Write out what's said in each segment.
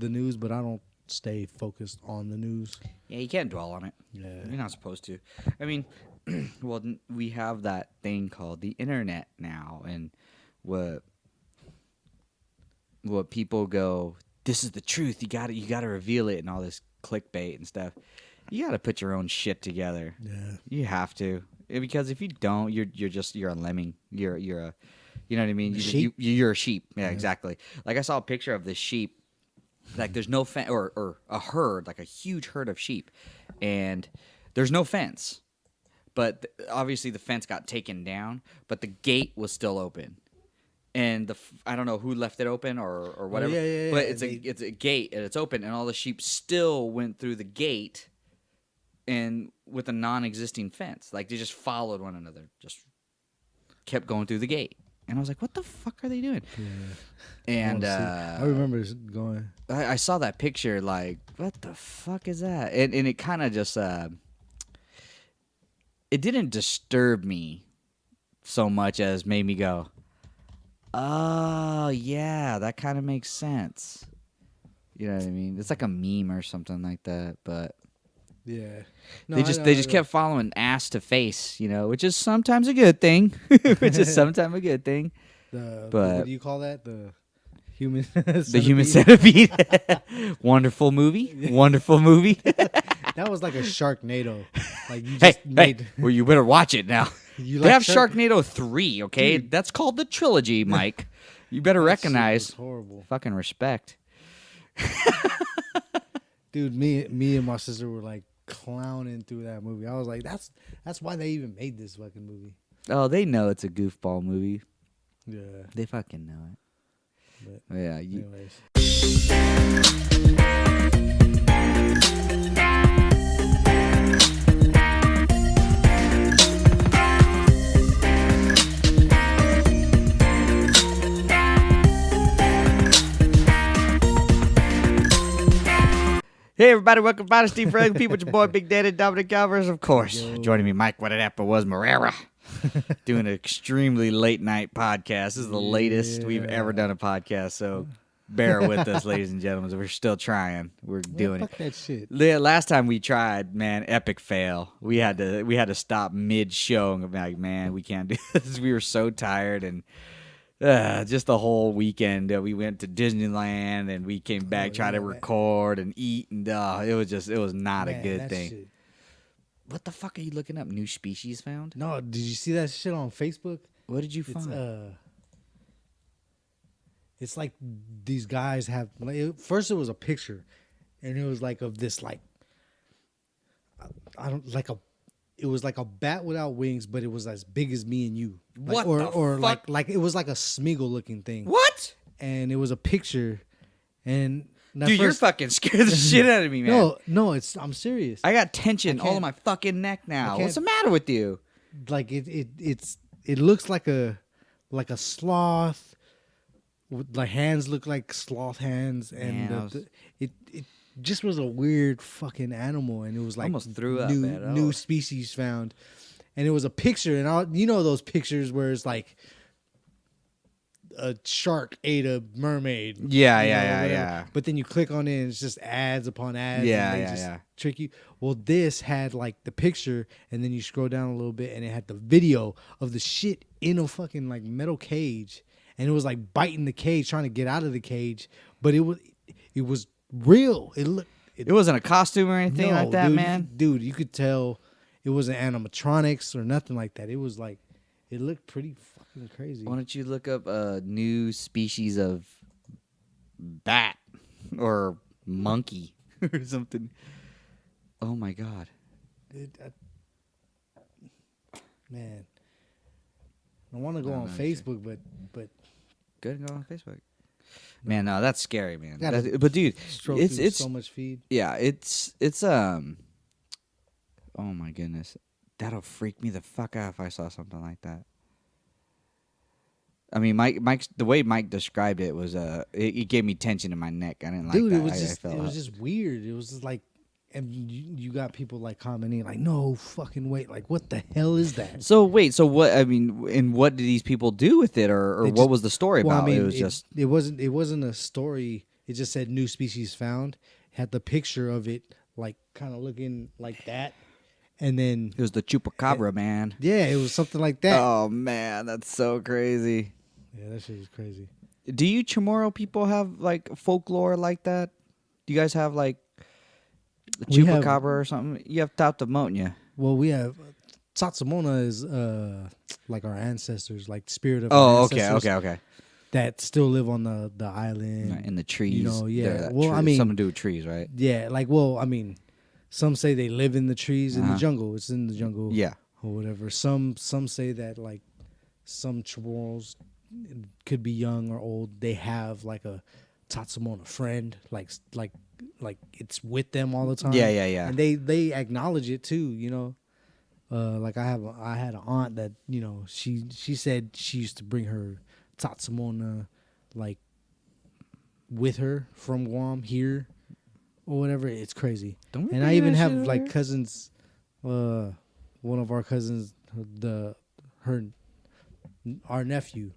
the news, but I don't stay focused on the news. Yeah, you can't dwell on it. Yeah. You're not supposed to. I mean, well, we have that thing called the internet now, and what people go, this is the truth. You got to reveal it, and all this clickbait and stuff. You got to put your own shit together. Yeah. You have to, because if you don't, you're a lemming. You're a, you know what I mean? You're a sheep. Yeah, exactly. Like I saw a picture of this sheep. Like there's no fence, or a herd, like a huge herd of sheep, and there's no fence. But obviously the fence got taken down, but the gate was still open. And I don't know who left it open or whatever. But it's a gate and it's open, and all the sheep still went through the gate, and with a non-existing fence, like they just followed one another, just kept going through the gate. And I was like, what the fuck are they doing? Yeah. And I remember going. I saw that picture, like, what the fuck is that? And it kind of just, it didn't disturb me so much as made me go, oh, yeah, that kind of makes sense. You know what I mean? It's like a meme or something like that, but... Yeah, they just kept following ass to face, which is sometimes a good thing. But what do you call that? The human centipede? The human centipede. Wonderful movie. Wonderful movie. That was like a Sharknado. Like you just hey, well, you better watch it now. They have Sharknado 3, okay? Dude. That's called the trilogy, Mike. You better recognize. Horrible. Fucking respect. Dude, me and my sister were like clowning through that movie. I was like, that's why they even made this fucking movie. Oh, they know it's a goofball movie. Yeah. They fucking know it. But yeah. Anyways. Hey everybody, welcome to Steve Frank. People, it's your boy Big Daddy Dominic Alvarez, of course. Joining me, Mike, what it happened was Marrera. Doing an extremely late night podcast. This is the latest we've ever done a podcast, so bear with us, ladies and gentlemen. We're still trying. We're doing fuck that shit. The last time we tried, man, epic fail. We had to stop mid show and be like, man, we can't do this. We were so tired, and just the whole weekend we went to Disneyland and we came back, tried to record and eat, and it was not a good thing. Shit. What the fuck are you looking up? New species found? No, did you see that shit on Facebook? What did you find? It's like these guys have. First, it was a picture, and it was like of this like It was like a bat without wings, but it was as big as me and you. Like, or like it was like a Smeagol looking thing. What? And it was a picture, and. Dude, you're fucking scared the shit out of me, man. No, I'm serious. I got tension all in my fucking neck now. What's the matter with you? Like it looks like a sloth. Like hands look like sloth hands, and it just was a weird fucking animal, and it was like almost threw up. New species found, and it was a picture, and those pictures where it's like. A shark ate a mermaid. Yeah. But then you click on it and it's just ads upon ads. Yeah. Trick you. Well, this had like the picture, and then you scroll down a little bit and it had the video of the shit in a fucking like metal cage, and it was like biting the cage, trying to get out of the cage. But it was real. It wasn't a costume or anything like that, man. Dude, you could tell it wasn't animatronics or nothing like that. It was like it looked pretty fucking crazy. Why don't you look up a new species of bat or monkey or something? Oh my god, man! I want to go on Facebook, but good, go on Facebook. Man, no, that's scary, man. But dude, it's so much feed. Yeah, it's oh my goodness, that'll freak me the fuck out if I saw something like that. I mean, Mike's the way Mike described it was it gave me tension in my neck. I didn't like that. Dude, it was just weird. It was just like, and you got people like commenting like, no fucking wait, like what the hell is that? So wait, so what? I mean, and what did these people do with it, or what was the story about? I mean, it was it wasn't a story. It just said new species found. It had the picture of it like kind of looking like that, and then It was the chupacabra, man. yeah, it was something like that. Oh man, that's so crazy. Yeah, that shit is crazy. Do you Chamorro people have like folklore like that? Do you guys have like the We have- chupacabra or something? You have Tautamonia. Well, we have Tatsamona is like our ancestors, like spirit of our Oh, ancestors okay. that still live on the island. In the trees. You know, yeah. That Well, I mean, something to do with trees, right? Yeah, like well, I mean, some say they live in the trees in the Uh-huh. jungle. It's in the jungle, Yeah. or whatever. Some say that like some Chamorros could be young or old. They have like a Tatsamona friend, like it's with them all the time. Yeah. And they acknowledge it too. You know, like I had an aunt that she said she used to bring her Tatsamona like with her from Guam here or whatever. It's crazy. Don't And I even have like cousins. One of our cousins, our nephew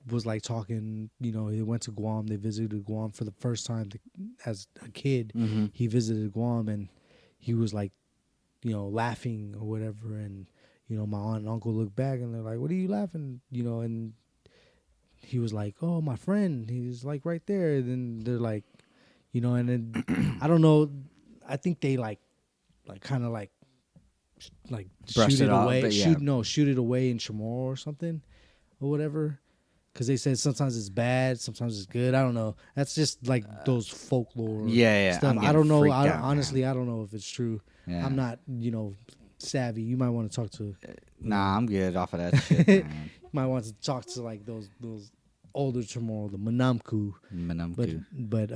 was like talking. He went to Guam. They visited Guam for the first time as a kid. Mm-hmm. He visited Guam and he was like, laughing or whatever. And my aunt and uncle looked back and they're like, "What are you laughing?" And he was like, "Oh, my friend. He's like right there." And then they're like, and then I don't know. I think they like kind of like Brushed shoot it it off, away. but yeah. Shoot it away in Chamorro or something or whatever. Because they said sometimes it's bad, sometimes it's good. I don't know. That's just like those folklore Yeah. stuff. I'm I don't know. freaked out, Honestly, I don't know if it's true. Yeah. I'm not, savvy. You might want to talk to. Nah, I'm good off of that shit, man. Might want to talk to like those older Chamorro, the Manamku. But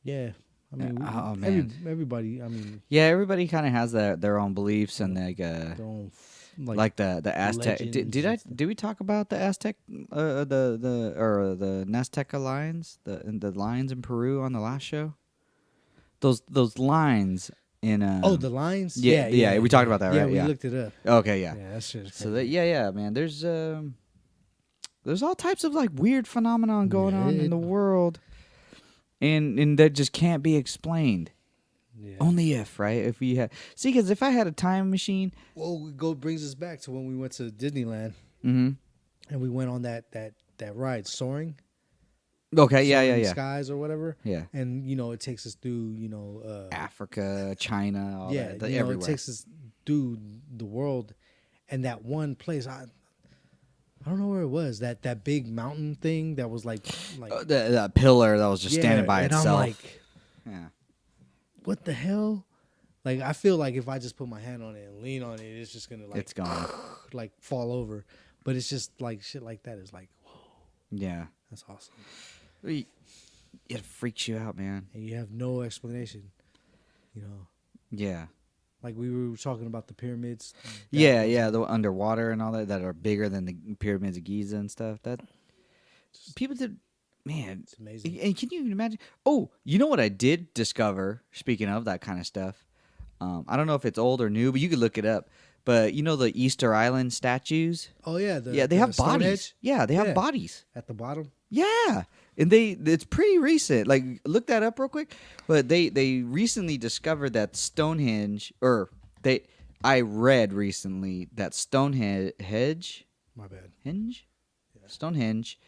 yeah. I mean, man. everybody. I mean, Yeah, everybody kind of has their own beliefs and like their own like the Aztec. legends Did we talk about the Aztec the Nazteca lions, the lions in Peru on the last show? Those lines in the lines. Yeah, we talked about that, right? Yeah, we looked it up. Okay, yeah. Yeah, that's just So man. There's all types of like weird phenomenon going on in the world, and that just can't be explained. Yeah. Only if, right? If we had because if I had a time machine, well, brings us back to when we went to Disneyland, mm-hmm. and we went on that ride, soaring. Okay, Soaring yeah. Skies or whatever. Yeah. And it takes us through Africa, China, all that, everywhere. It takes us through the world, and that one place I don't know where it was. That big mountain thing that was like that pillar that was just standing by and itself. I'm like, yeah. what the hell? Like I feel like if I just put my hand on it and lean on it, it's just gonna it's gone. like fall over. But it's just like shit like that is like, whoa. Yeah. That's awesome. It freaks you out, man. And you have no explanation. Yeah. Like we were talking about the pyramids. Yeah, the underwater and all that are bigger than the pyramids of Giza and stuff. That people did, man. It's amazing. And can you even imagine? Oh, you know what I did discover? Speaking of that kind of stuff, I don't know if it's old or new, but you could look it up. But the Easter Island statues? Oh yeah, they have bodies. Stonehenge? Yeah, they have bodies At the bottom. Yeah, and it's pretty recent. Like, look that up real quick. But they recently discovered that Stonehenge, I read recently that Stonehenge. My bad. Stonehenge.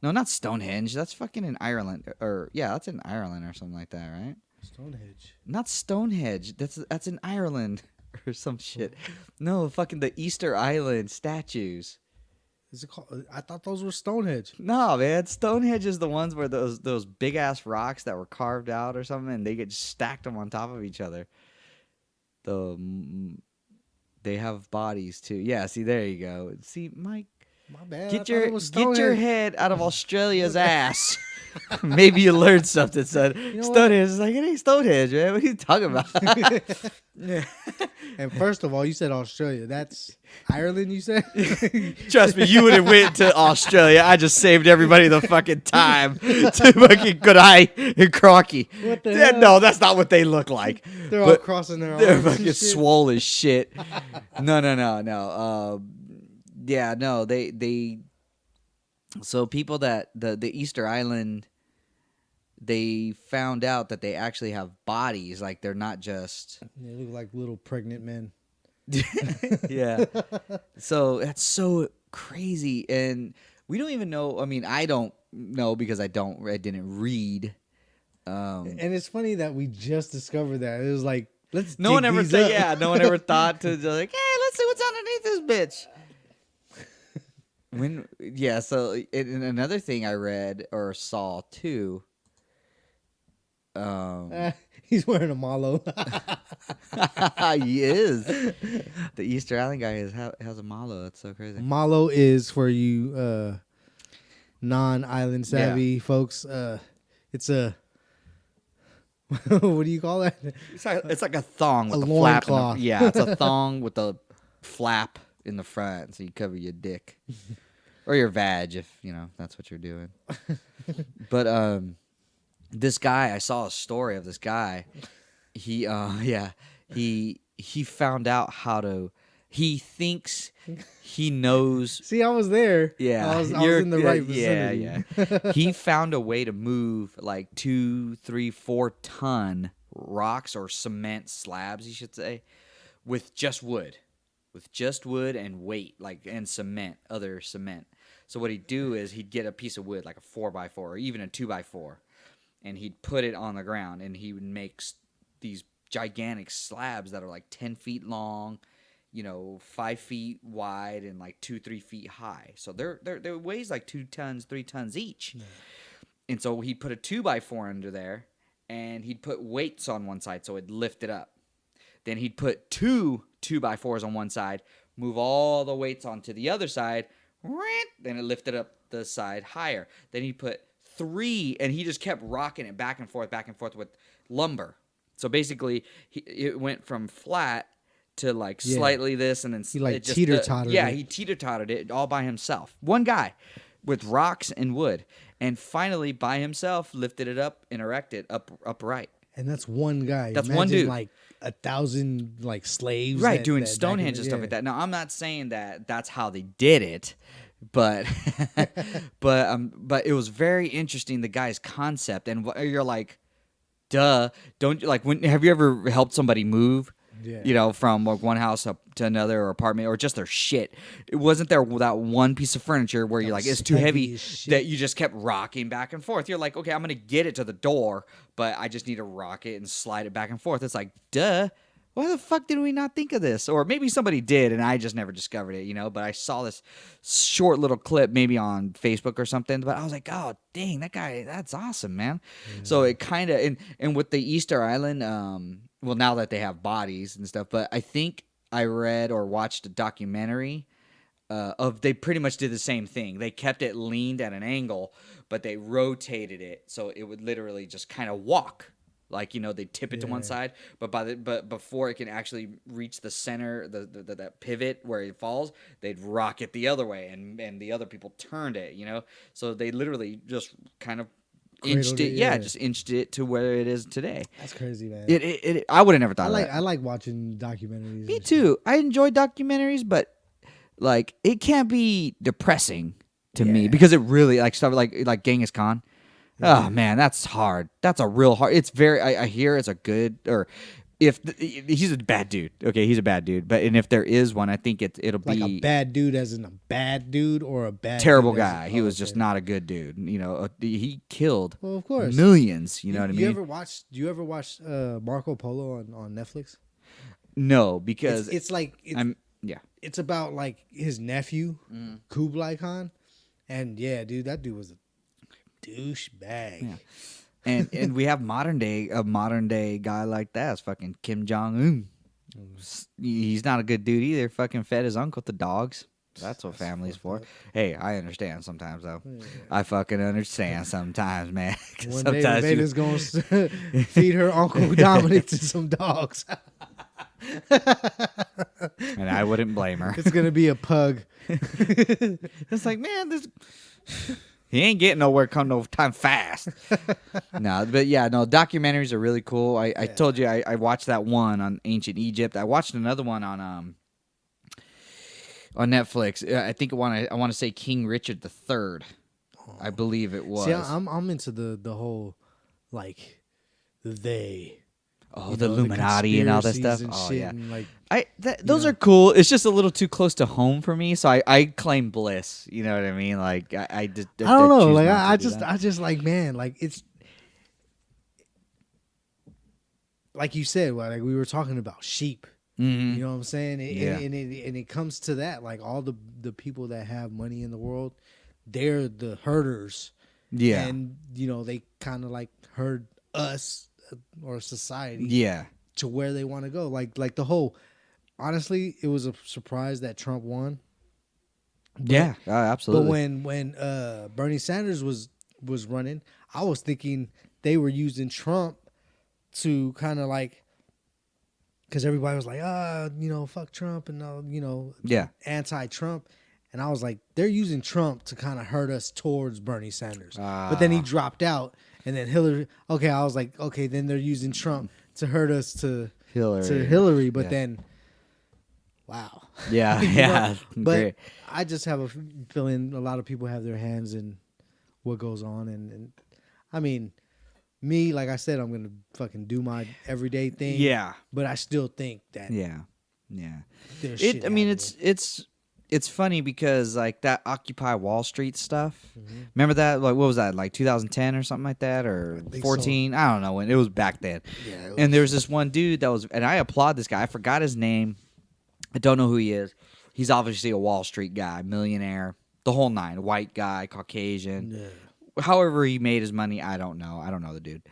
No, not Stonehenge. That's fucking in Ireland. That's in Ireland or something like that, right? Stonehenge. Not Stonehenge. That's in Ireland or some shit. No, fucking the Easter Island statues. Is it called? I thought those were Stonehenge. No, man. Stonehenge is the ones where those big ass rocks that were carved out or something, and they get stacked them on top of each other. They have bodies too. Yeah. See, there you go. See, Mike. My bad. Get your head out of Australia's ass. Maybe you learned something, son. Stonehenge is like, it ain't Stonehenge, man. What are you talking about? Yeah. And first of all, you said Australia. That's Ireland, you said? Trust me, you would have went to Australia. I just saved everybody the fucking time to fucking Goodeye and Crocky. What the hell? No, that's not what they look like. They're all crossing their arms. They're and fucking shit. swole as shit. No. Yeah, no, they So people that the Easter Island, they found out that they actually have bodies. Like they're not just. They look like little pregnant men. Yeah. So that's so crazy, and we don't even know. I mean, I don't know because I didn't read. And it's funny that we just discovered that. It was like, let's. No one ever these up. yeah, no one ever thought to like, hey, let's see what's underneath this bitch. So and another thing I read or saw too. He's wearing a malo. He is. The Easter Island guy has a malo. That's so crazy. Malo is for you non-island savvy folks. It's a what do you call that? It's like a thong with A a flap. loincloth. Yeah, it's a thong with a flap in the front, so you cover your dick or your vag if that's what you're doing. But this guy, I saw a story of this guy. He he found out how to. He thinks he knows. See, I was there. Yeah, I was in the right vicinity. Yeah. He found a way to move like 2, 3, 4 ton rocks or cement slabs, you should say, with just wood and weight, like and other cement. So what he'd do is he'd get a piece of wood, like a 4x4 or even a 2x4, and he'd put it on the ground, and he would make these gigantic slabs that are like 10 feet long, 5 feet wide, and like 2-3 feet high. So they're weighs like 2 tons, 3 tons each. Yeah. And so he'd put a 2x4 under there, and he'd put weights on one side so it'd lift it up. Then he'd put 2 2x4s on one side, move all the weights onto the other side, then it lifted up the side higher. Then he'd put 3, and he just kept rocking it back and forth with lumber. So basically, it went from flat to like slightly this, and then he like teeter-tottered it. He teeter-tottered it all by himself. One guy with rocks and wood, and finally by himself lifted it up and erected upright. And that's one guy. That's Imagine one dude. Like 1,000 like slaves, right? Doing Stonehenge and stuff like that. Now, I'm not saying that that's how they did it, but but it was very interesting. The guy's concept, and you're like, duh. Don't like have you ever helped somebody move? Yeah. From like one house up to another or apartment or just their shit. It wasn't there that one piece of furniture where you're like, it's too heavy that you just kept rocking back and forth. You're like, okay, I'm going to get it to the door, but I just need to rock it and slide it back and forth. It's like, duh. Why the fuck did we not think of this? Or maybe somebody did and I just never discovered it, but I saw this short little clip maybe on Facebook or something, but I was like, oh, dang, that guy, that's awesome, man. Mm-hmm. So it kind of, and with the Easter Island, well, now that they have bodies and stuff, but I think I read or watched a documentary they pretty much did the same thing. They kept it leaned at an angle, but they rotated it so it would literally just kind of walk. Like, they tip it to one side, but before it can actually reach the center, that pivot where it falls, they'd rock it the other way, and the other people turned it, So they literally just kind of inched it, just inched it to where it is today. That's crazy, man. I would have never thought of that. I like watching documentaries. Me too. I enjoy documentaries, but like it can't be depressing to me because it really like stuff like Genghis Khan. Oh man, that's hard. That's a real hard. It's very. I hear it's a good or he's a bad dude. Okay, he's a bad dude. But if there is one, I think it'll like be a bad dude, as in a bad dude, or a bad terrible dude guy. He was just not a good dude. He killed of course millions. You know what I mean? Do you ever watch Marco Polo on Netflix? No, because it's it's about like his nephew Kublai Khan, and dude, that dude was a douchebag. Yeah. And we have modern day guy like that. It's fucking Kim Jong-un. He's not a good dude either. Fucking fed his uncle to dogs. That's what family's for. Hey, I understand sometimes though. Yeah. I fucking understand sometimes, man. One day Vader's gonna feed her Uncle Dominic to some dogs. And I wouldn't blame her. It's gonna be a pug. It's like, man, this. He ain't getting nowhere come no time fast. No, but documentaries are really cool. I told you I watched that one on ancient Egypt. I watched another one on Netflix. I think I want to say King Richard III. I believe it was. See, I'm into the whole like they. Oh, the Illuminati and all that stuff. Oh, yeah. And like, those are cool. It's just a little too close to home for me, so I claim bliss. You know what I mean? Like, I don't know. Like, I just like, man, like it's like you said, like we were talking about sheep. Mm-hmm. You know what I'm saying? And it comes to that. Like all the people that have money in the world, they're the herders. Yeah, and they kind of like herd us or society. Yeah, to where they want to go. Like the whole. Honestly, it was a surprise that Trump won. Yeah, absolutely. But when Bernie Sanders was running, I was thinking they were using Trump to kind of like, because everybody was like, fuck Trump and anti-Trump, and I was like, they're using Trump to kind of hurt us towards Bernie Sanders. But then he dropped out, and then Hillary. Okay, I was like, okay, then they're using Trump to hurt us to Hillary, but then. Wow. Yeah, yeah. But great. I just have a feeling a lot of people have their hands in what goes on, and I mean, me, like I said, I'm gonna fucking do my everyday thing. Yeah. But I still think that. Yeah. There's shit happening. It's funny because like that Occupy Wall Street stuff. Mm-hmm. Remember that? Like, what was that? Like 2010 or something like that, or 14? So. I don't know when. It was back then. Yeah. And there was this one dude that was, and I applaud this guy. I forgot his name. I don't know who he is. He's obviously a Wall Street guy, millionaire, the whole nine. White guy, Caucasian. Yeah. However he made his money, I don't know. I don't know the dude.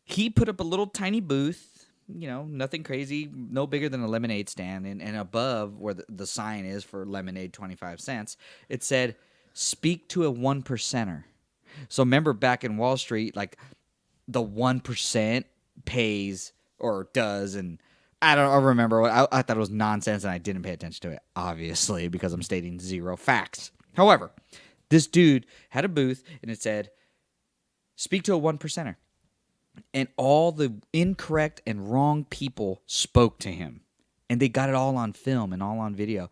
He put up a little tiny booth, nothing crazy, no bigger than a lemonade stand. And above where the sign is for lemonade, 25 cents, it said, speak to a 1%er. So remember back in Wall Street, like the 1% pays or does, and I remember. I thought it was nonsense, and I didn't pay attention to it, obviously, because I'm stating zero facts. However, this dude had a booth, and it said, speak to a 1%er. And all the incorrect and wrong people spoke to him. And they got it all on film and all on video.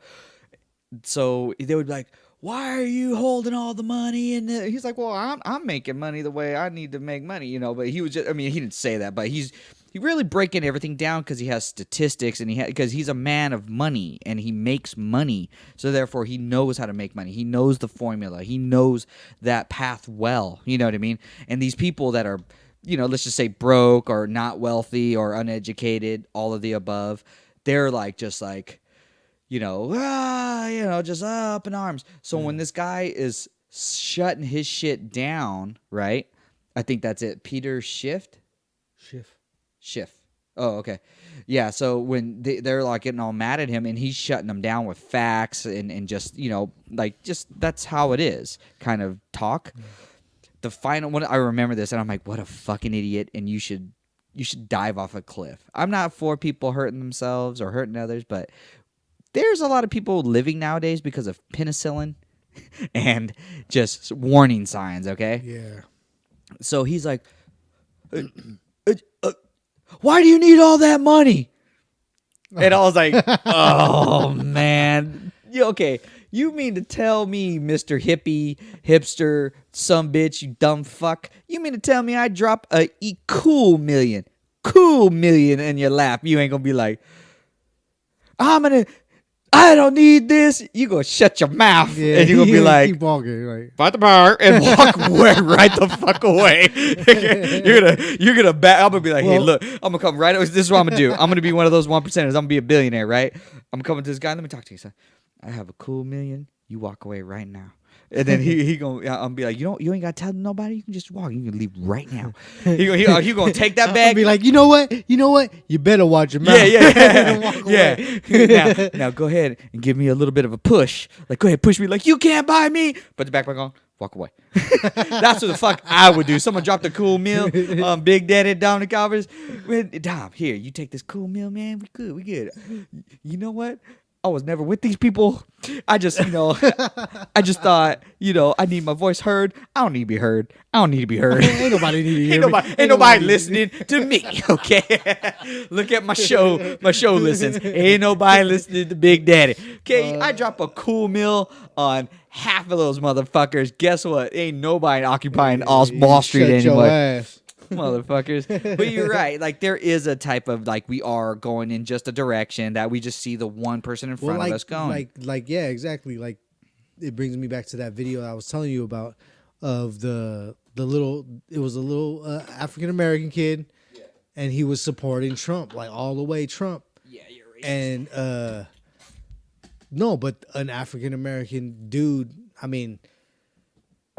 So they would be like, why are you holding all the money? And he's like, well, I'm making money the way I need to make money, But he was just, he didn't say that, but he really breaking everything down because he has statistics and because he's a man of money and he makes money. So therefore he knows how to make money. He knows the formula. He knows that path well. You know what I mean? And these people that are, let's just say broke or not wealthy or uneducated, all of the above, they're like, just like, just up in arms. So when this guy is shutting his shit down, right? I think that's it. Peter Schiff. Oh, okay. Yeah, so when they're like getting all mad at him and he's shutting them down with facts and just, just that's how it is kind of talk. Yeah. The final one, I remember this and I'm like, what a fucking idiot, and you should dive off a cliff. I'm not for people hurting themselves or hurting others, but there's a lot of people living nowadays because of penicillin and just warning signs, okay? Yeah. So he's like, why do you need all that money? And I was like, oh, man. Okay, you mean to tell me, Mr. Hippie, hipster, some bitch, you dumb fuck, you mean to tell me I drop a cool million in your lap, you ain't gonna be like, I don't need this. You gonna shut your mouth, and you gonna be like, keep walking, like, fight the bar, and walk away right the fuck away. you're gonna back. I'm gonna be like, hey, look, I'm gonna come right. This is what I'm gonna do. I'm gonna be one of those 1%ers. I'm gonna be a billionaire, right? I'm coming to this guy. Let me talk to you, son. I have a cool million. You walk away right now. And then he gonna, I'm be like, you ain't gotta tell nobody. You can just walk. You can leave right now. He gonna take that bag. I'll be like, you know what? You better watch your mouth. Yeah. Now go ahead and give me a little bit of a push. Like, go ahead, push me. Like, you can't buy me. Put the backpack on. Walk away. That's what the fuck I would do. Someone dropped a cool meal. Big Daddy Dominic Alvarez. Dom, here, you take this cool meal, man. We good. You know what? I was never with these people. I just, I just thought, I need my voice heard. I don't need to be heard. I don't need to be heard. Ain't nobody need to hear me. Ain't nobody listening to me. Okay, look at my show. My show listens. Ain't nobody listening to Big Daddy. Okay, I drop a cool meal on half of those motherfuckers. Guess what? Ain't nobody occupying all Wall Street Shut your anymore. ass. Motherfuckers. But you're right. Like, there is a type of, like, we are going in just a direction that we just see the one person in front of us going. Yeah, exactly. Like, it brings me back to that video I was telling you about of the little, it was a little African American kid, and he was supporting Trump, like all the way Trump. Yeah, you're racist. And no, but an African American dude, I mean,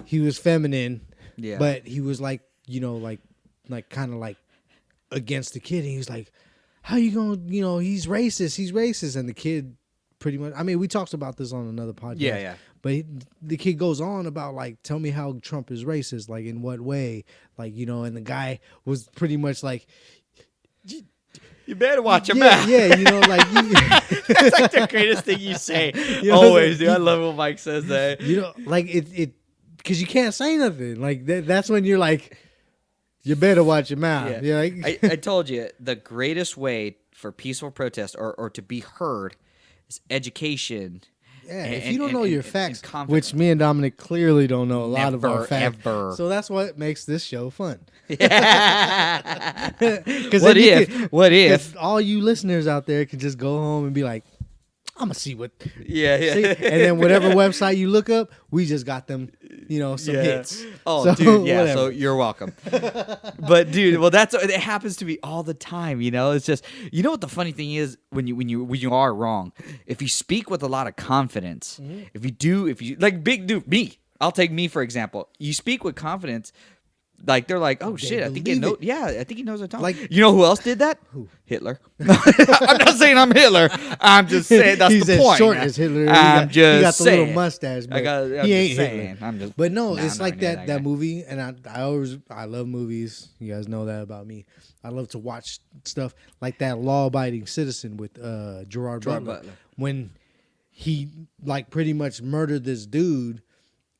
he was feminine, but he was like, like kind of like against the kid. And he was like, how you gonna, he's racist. And the kid pretty much, I mean, we talked about this on another podcast. Yeah. But the kid goes on about, like, tell me how Trump is racist, like, in what way? Like, and the guy was pretty much like, you better watch your mouth. Yeah, like. That's like the greatest thing you say. Always, dude. I love when Mike says that. Like, it because you can't say nothing. Like, that's when you're like, you better watch your mouth. Yeah. Like, I told you, the greatest way for peaceful protest or to be heard is education. Yeah, if you don't know your facts, which me and Dominic clearly don't know a lot of our facts. Ever. So that's what makes this show fun. Yeah. What if all you listeners out there could just go home and be like, I'm going to see what. Yeah. See? And then whatever website you look up, we just got them, some hits. Oh, so, dude, yeah. Whatever. So you're welcome. But dude, well, it happens to me all the time. It's just, what the funny thing is when you are wrong, if you speak with a lot of confidence, if you like big dude, me, I'll take me for example. You speak with confidence. Like, they're like, oh shit, I think he knows. Yeah, I think he knows what I'm talking. Like, you know who else did that? Who? Hitler. I'm not saying I'm Hitler. I'm just saying that's He's the point. He's as short as Hitler. I'm just saying. He got the little mustache. But he ain't saying. Hitler. But no, it's like that movie, and I love movies. You guys know that about me. I love to watch stuff like that Law-Abiding Citizen with Gerard Butler. When he like pretty much murdered this dude,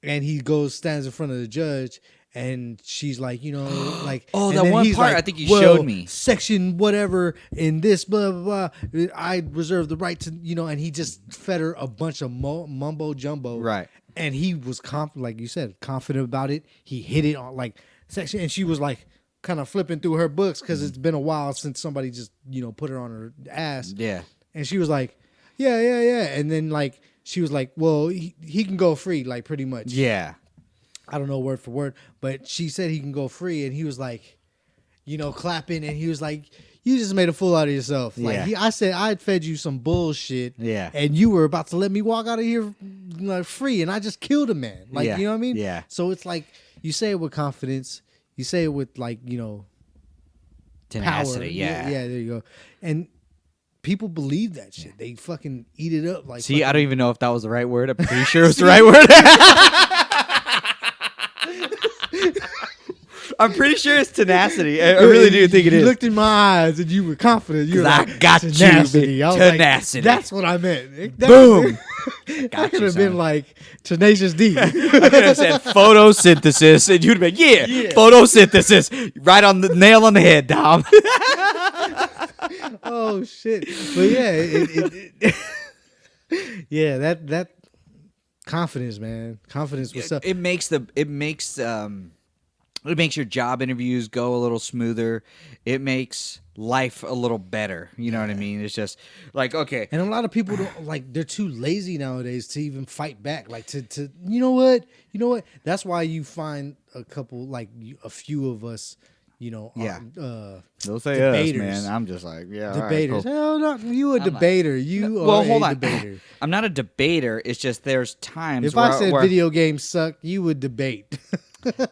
and he stands in front of the judge. And she's like, like, oh, that one part, like, I think you showed me. Section whatever in this, blah, blah, blah. I reserve the right to, and he just fed her a bunch of mumbo jumbo. Right. And he was, like you said, confident about it. He hit it on, like, section. And she was, like, kind of flipping through her books because it's been a while since somebody just, put her on her ass. Yeah. And she was like, yeah. And then, like, she was like, well, he can go free, like, pretty much. Yeah. I don't know word for word, but she said he can go free, and he was like, clapping, and he was like, you just made a fool out of yourself. Like, I said I'd fed you some bullshit, and you were about to let me walk out of here free, and I just killed a man. Like, you know what I mean? Yeah. So it's like, you say it with confidence, you say it with, like, tenacity, power. Yeah, there you go. And people believe that shit. They fucking eat it up. Like, see, I don't even know if that was the right word. I'm pretty sure it was the right word. I'm pretty sure it's tenacity. I really do think it is. You looked in my eyes and you were confident. You were like, I got tenacity. you, I was tenacity. Like, that's what I meant. Boom. I could have been like Tenacious D. I could have said photosynthesis, and you'd have been, yeah, photosynthesis. Right on the nail on the head, Dom. Oh, shit. But yeah, that confidence, man. Confidence was up. It makes your job interviews go a little smoother. It makes life a little better. You know what I mean? It's just like, okay. And a lot of people don't, like, they're too lazy nowadays to even fight back. Like, to you know what? That's why you find a couple, like, a few of us, They'll say debaters. us, man. I'm just like, yeah, debaters. All right, cool. Hell no, you a debater. Hold on. Debater. I'm not a debater. It's just there's times if I said video games suck, you would debate.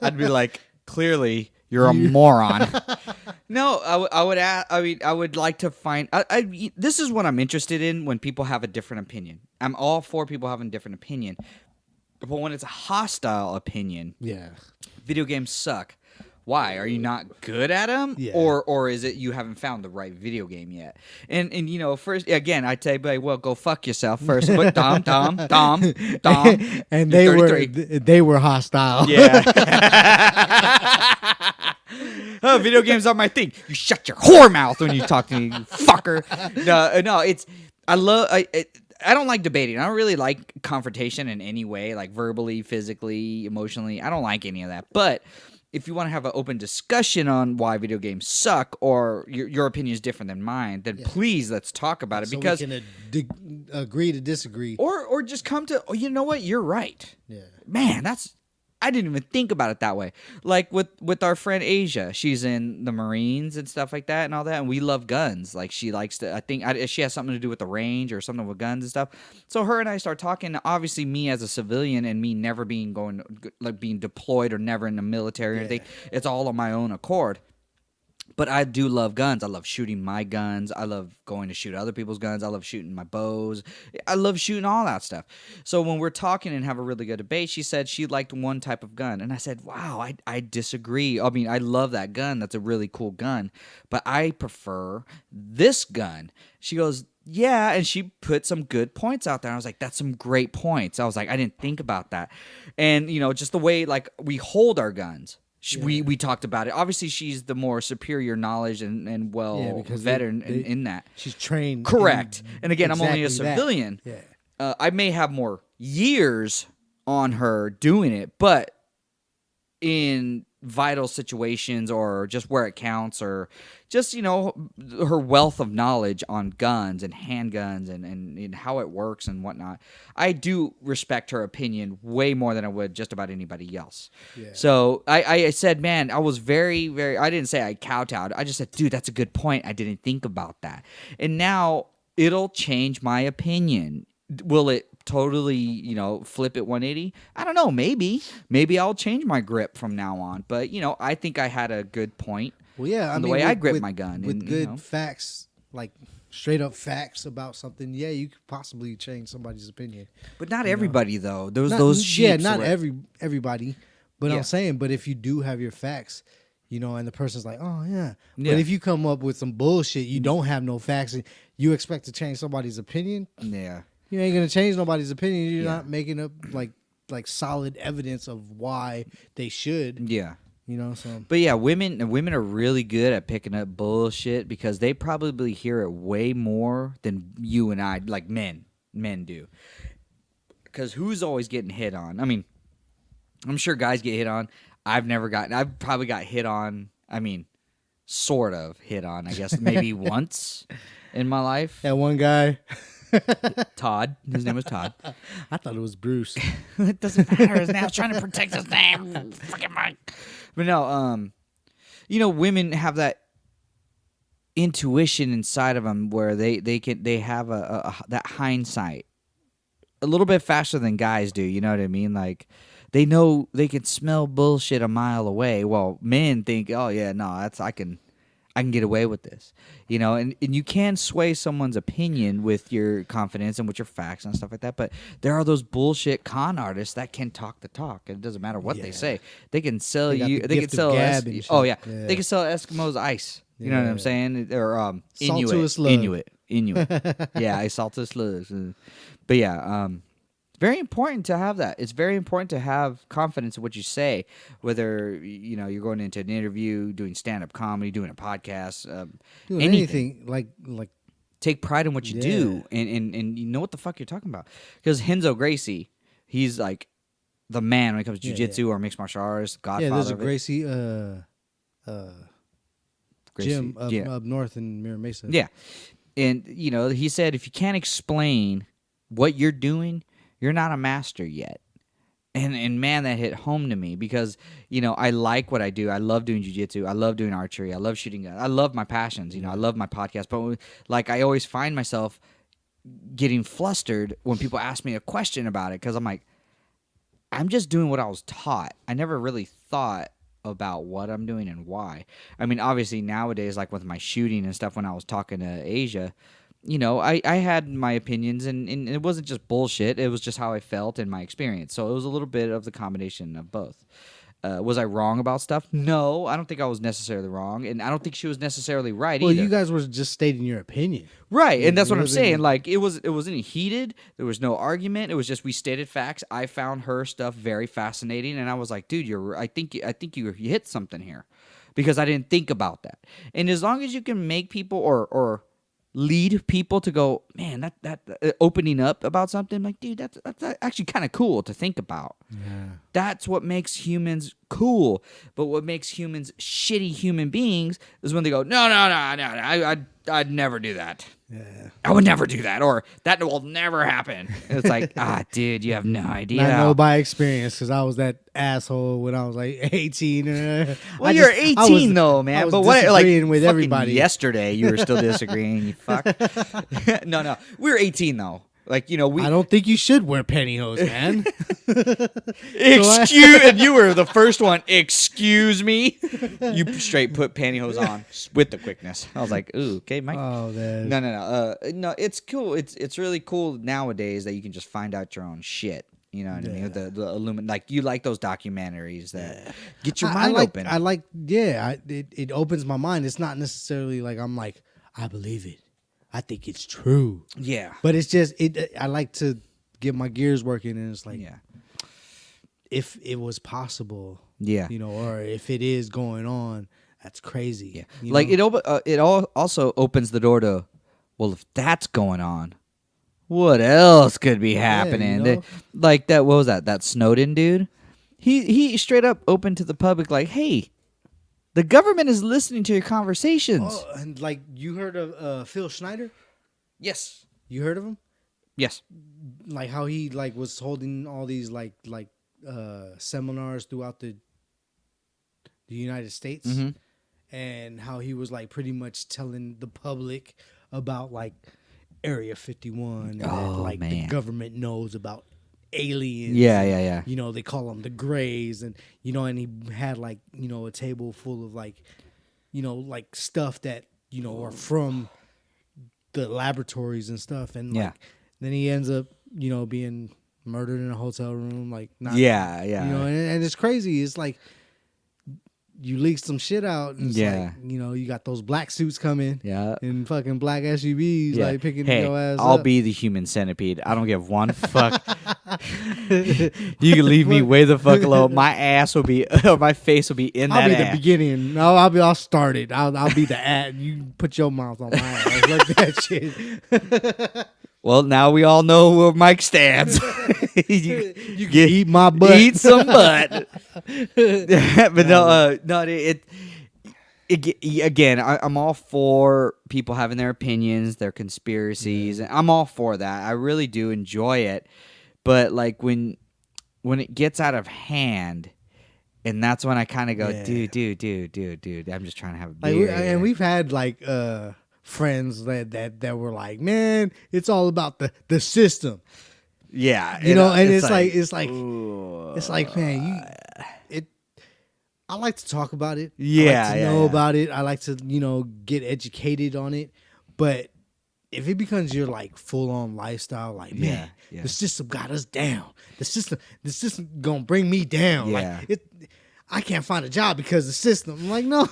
I'd be like, clearly you're a moron. No, I would like to find. This is what I'm interested in when people have a different opinion. I'm all for people having a different opinion, but when it's a hostile opinion, yeah, video games suck. Why? Are you not good at them? Yeah. Or is it you haven't found the right video game yet? And you know, first again, I tell you, like, well, go fuck yourself first. But Dom, and you're they were hostile. Yeah. Oh, video games are my thing. You shut your whore mouth when you talk to me, you fucker. No, it's I don't like debating. I don't really like confrontation in any way, like verbally, physically, emotionally. I don't like any of that. But if you want to have an open discussion on why video games suck or your opinion is different than mine, then please let's talk about it. So because we can agree to disagree. Or just come to, oh, you know what? You're right. Yeah. Man, I didn't even think about it that way. Like with our friend Asia, she's in the Marines and stuff like that and all that, and we love guns. Like she likes to, I think she has something to do with the range or something with guns and stuff. So her and I start talking. Obviously, me as a civilian and me never being being deployed or never in the military or anything, it's all on my own accord. But I do love guns. I love shooting my guns. I love going to shoot other people's guns. I love shooting my bows. I love shooting all that stuff. So when we're talking and have a really good debate, she said she liked one type of gun. And I said, wow, I disagree. I mean, I love that gun. That's a really cool gun. But I prefer this gun. She goes, yeah, and she put some good points out there. I was like, that's some great points. I was like, I didn't think about that. And, you know, just the way, like, we hold our guns. We talked about it. Obviously, she's the more superior knowledge and veteran in that. She's trained. Correct. And again, I'm only a exactly civilian. that. Yeah. I may have more years on her doing it, but in vital situations or just where it counts or just, you know, her wealth of knowledge on guns and handguns and how it works and whatnot, I do respect her opinion way more than I would just about anybody else. Yeah. So I said, man, I was very, very, I didn't say I kowtowed. I just said, dude, that's a good point. I didn't think about that. And now it'll change my opinion. Will it totally, you know, flip it 180? I don't know. Maybe I'll change my grip from now on. But, you know, I think I had a good point. Well, yeah, I mean, the way I grip my gun with and, good you know, facts, like straight up facts about something. Yeah, you could possibly change somebody's opinion. But not everybody though. Those sheeps. Yeah, not everybody. But I'm saying, but if you do have your facts, you know, and the person's like, oh yeah. But if you come up with some bullshit, you don't have no facts, and you expect to change somebody's opinion. Yeah. You ain't gonna change nobody's opinion. You're not making up like solid evidence of why they should. Yeah. You know, so. But yeah, women are really good at picking up bullshit because they probably hear it way more than you and I, like men do. Because who's always getting hit on? I mean, I'm sure guys get hit on. I've probably got hit on. I mean, sort of hit on, I guess, maybe once in my life. That one guy. Todd. His name was Todd. I thought it was Bruce. It doesn't matter. His name's trying to protect his name. Fucking Mike. But no, you know, women have that intuition inside of them where they have that hindsight a little bit faster than guys do. You know what I mean? Like they know they can smell bullshit a mile away. Well, men think, oh yeah, no, I can get away with this, you know, and you can sway someone's opinion with your confidence and with your facts and stuff like that. But there are those bullshit con artists that can talk the talk. And it doesn't matter what they say. They can sell you. They can sell. They can sell Eskimos ice. You know what I'm saying? Or Inuit. Yeah, I salt to slugs. But yeah, very important to have that. It's very important to have confidence in what you say, whether, you know, you're going into an interview, doing stand-up comedy, doing a podcast, doing anything. Like take pride in what you do and you know what the fuck you're talking about. Because Renzo Gracie, he's like the man when it comes to jiu-jitsu or mixed martial arts, godfather. Yeah, there's a Gracie gym up north in Mira Mesa. Yeah. And, you know, he said if you can't explain what you're doing, you're not a master yet. And man, that hit home to me because, you know, I like what I do. I love doing jiu-jitsu. I love doing archery. I love shooting guns. I love my passions. You know, I love my podcast. But, like, I always find myself getting flustered when people ask me a question about it because I'm like, I'm just doing what I was taught. I never really thought about what I'm doing and why. I mean, obviously, nowadays, like with my shooting and stuff when I was talking to Asia, you know, I had my opinions, and it wasn't just bullshit. It was just how I felt and my experience. So it was a little bit of the combination of both. Was I wrong about stuff? No, I don't think I was necessarily wrong, and I don't think she was necessarily right Well, either. you guys were just stating your opinion. Right, and that's It what I'm wasn't- saying. Like it wasn't heated. There was no argument. It was just we stated facts. I found her stuff very fascinating, and I was like, dude, I think you hit something here, because I didn't think about that. And as long as you can make people or lead people to go, man, that opening up about something, like, dude, that's actually kind of cool to think about. Yeah. That's what makes humans cool. But what makes humans shitty human beings is when they go, no, I'd never do that. Yeah. I would never do that, or that will never happen. And it's like, dude, you have no idea. I know by experience, because I was that asshole when I was like 18. Well, you're 18 though, man. I was but what, like, disagreeing with fucking everybody. yesterday, you were still disagreeing. You fuck. No, we were 18 though. Like, you know, I don't think you should wear pantyhose, man. Excuse, and you were the first one. Excuse me. You straight put pantyhose on with the quickness. I was like, ooh, okay, Mike. Oh man. No. It's cool. It's really cool nowadays that you can just find out your own shit. You know what I mean? The like you like those documentaries that get your mind open. It opens my mind. It's not necessarily like I'm like, I believe it. I think it's true. Yeah. But it's just I like to get my gears working, and it's like, if it was possible, you know, or if it is going on, that's crazy. Yeah. Like it also opens the door to, well, if that's going on, what else could be happening? you know? Like that, what was that Snowden dude? He straight up opened to the public like, hey, the government is listening to your conversations. Oh, and like, you heard of Phil Schneider? Yes. You heard of him? Yes. Like how he like was holding all these like seminars throughout the United States, and how he was like pretty much telling the public about like Area 51, and that, like, the government knows about aliens. Yeah. You know, they call them the Greys, and you know, and he had like, you know, a table full of like, you know, like stuff that, you know, are from the laboratories and stuff, and like, then he ends up, you know, being murdered in a hotel room, like, not, you know, and it's crazy. It's like you leak some shit out, and it's like, you know, you got those black suits coming, in fucking black SUVs, like picking your ass I'll up. be the human centipede. I don't give one fuck. You can leave me way the fuck alone. My ass will be, or my face will be in that I'll be ass. the beginning. I'll start it. I'll be the ad. You put your mouth on my ass like that shit. Well, now we all know where Mike stands. You can eat my butt. Eat some butt. But again, I'm all for people having their opinions, their conspiracies. And I'm all for that. I really do enjoy it. But like when it gets out of hand, and that's when I kind of go, dude, I'm just trying to have a beer. And we've had like friends that were like, man, it's all about the system. Yeah, you know, and it's like, man, I like to talk about it. I like to know about it. I like to, you know, get educated on it. But if it becomes your like full on lifestyle, like, man, the system got us down. The system gonna bring me down. Like, I can't find a job because the system. I'm like, no,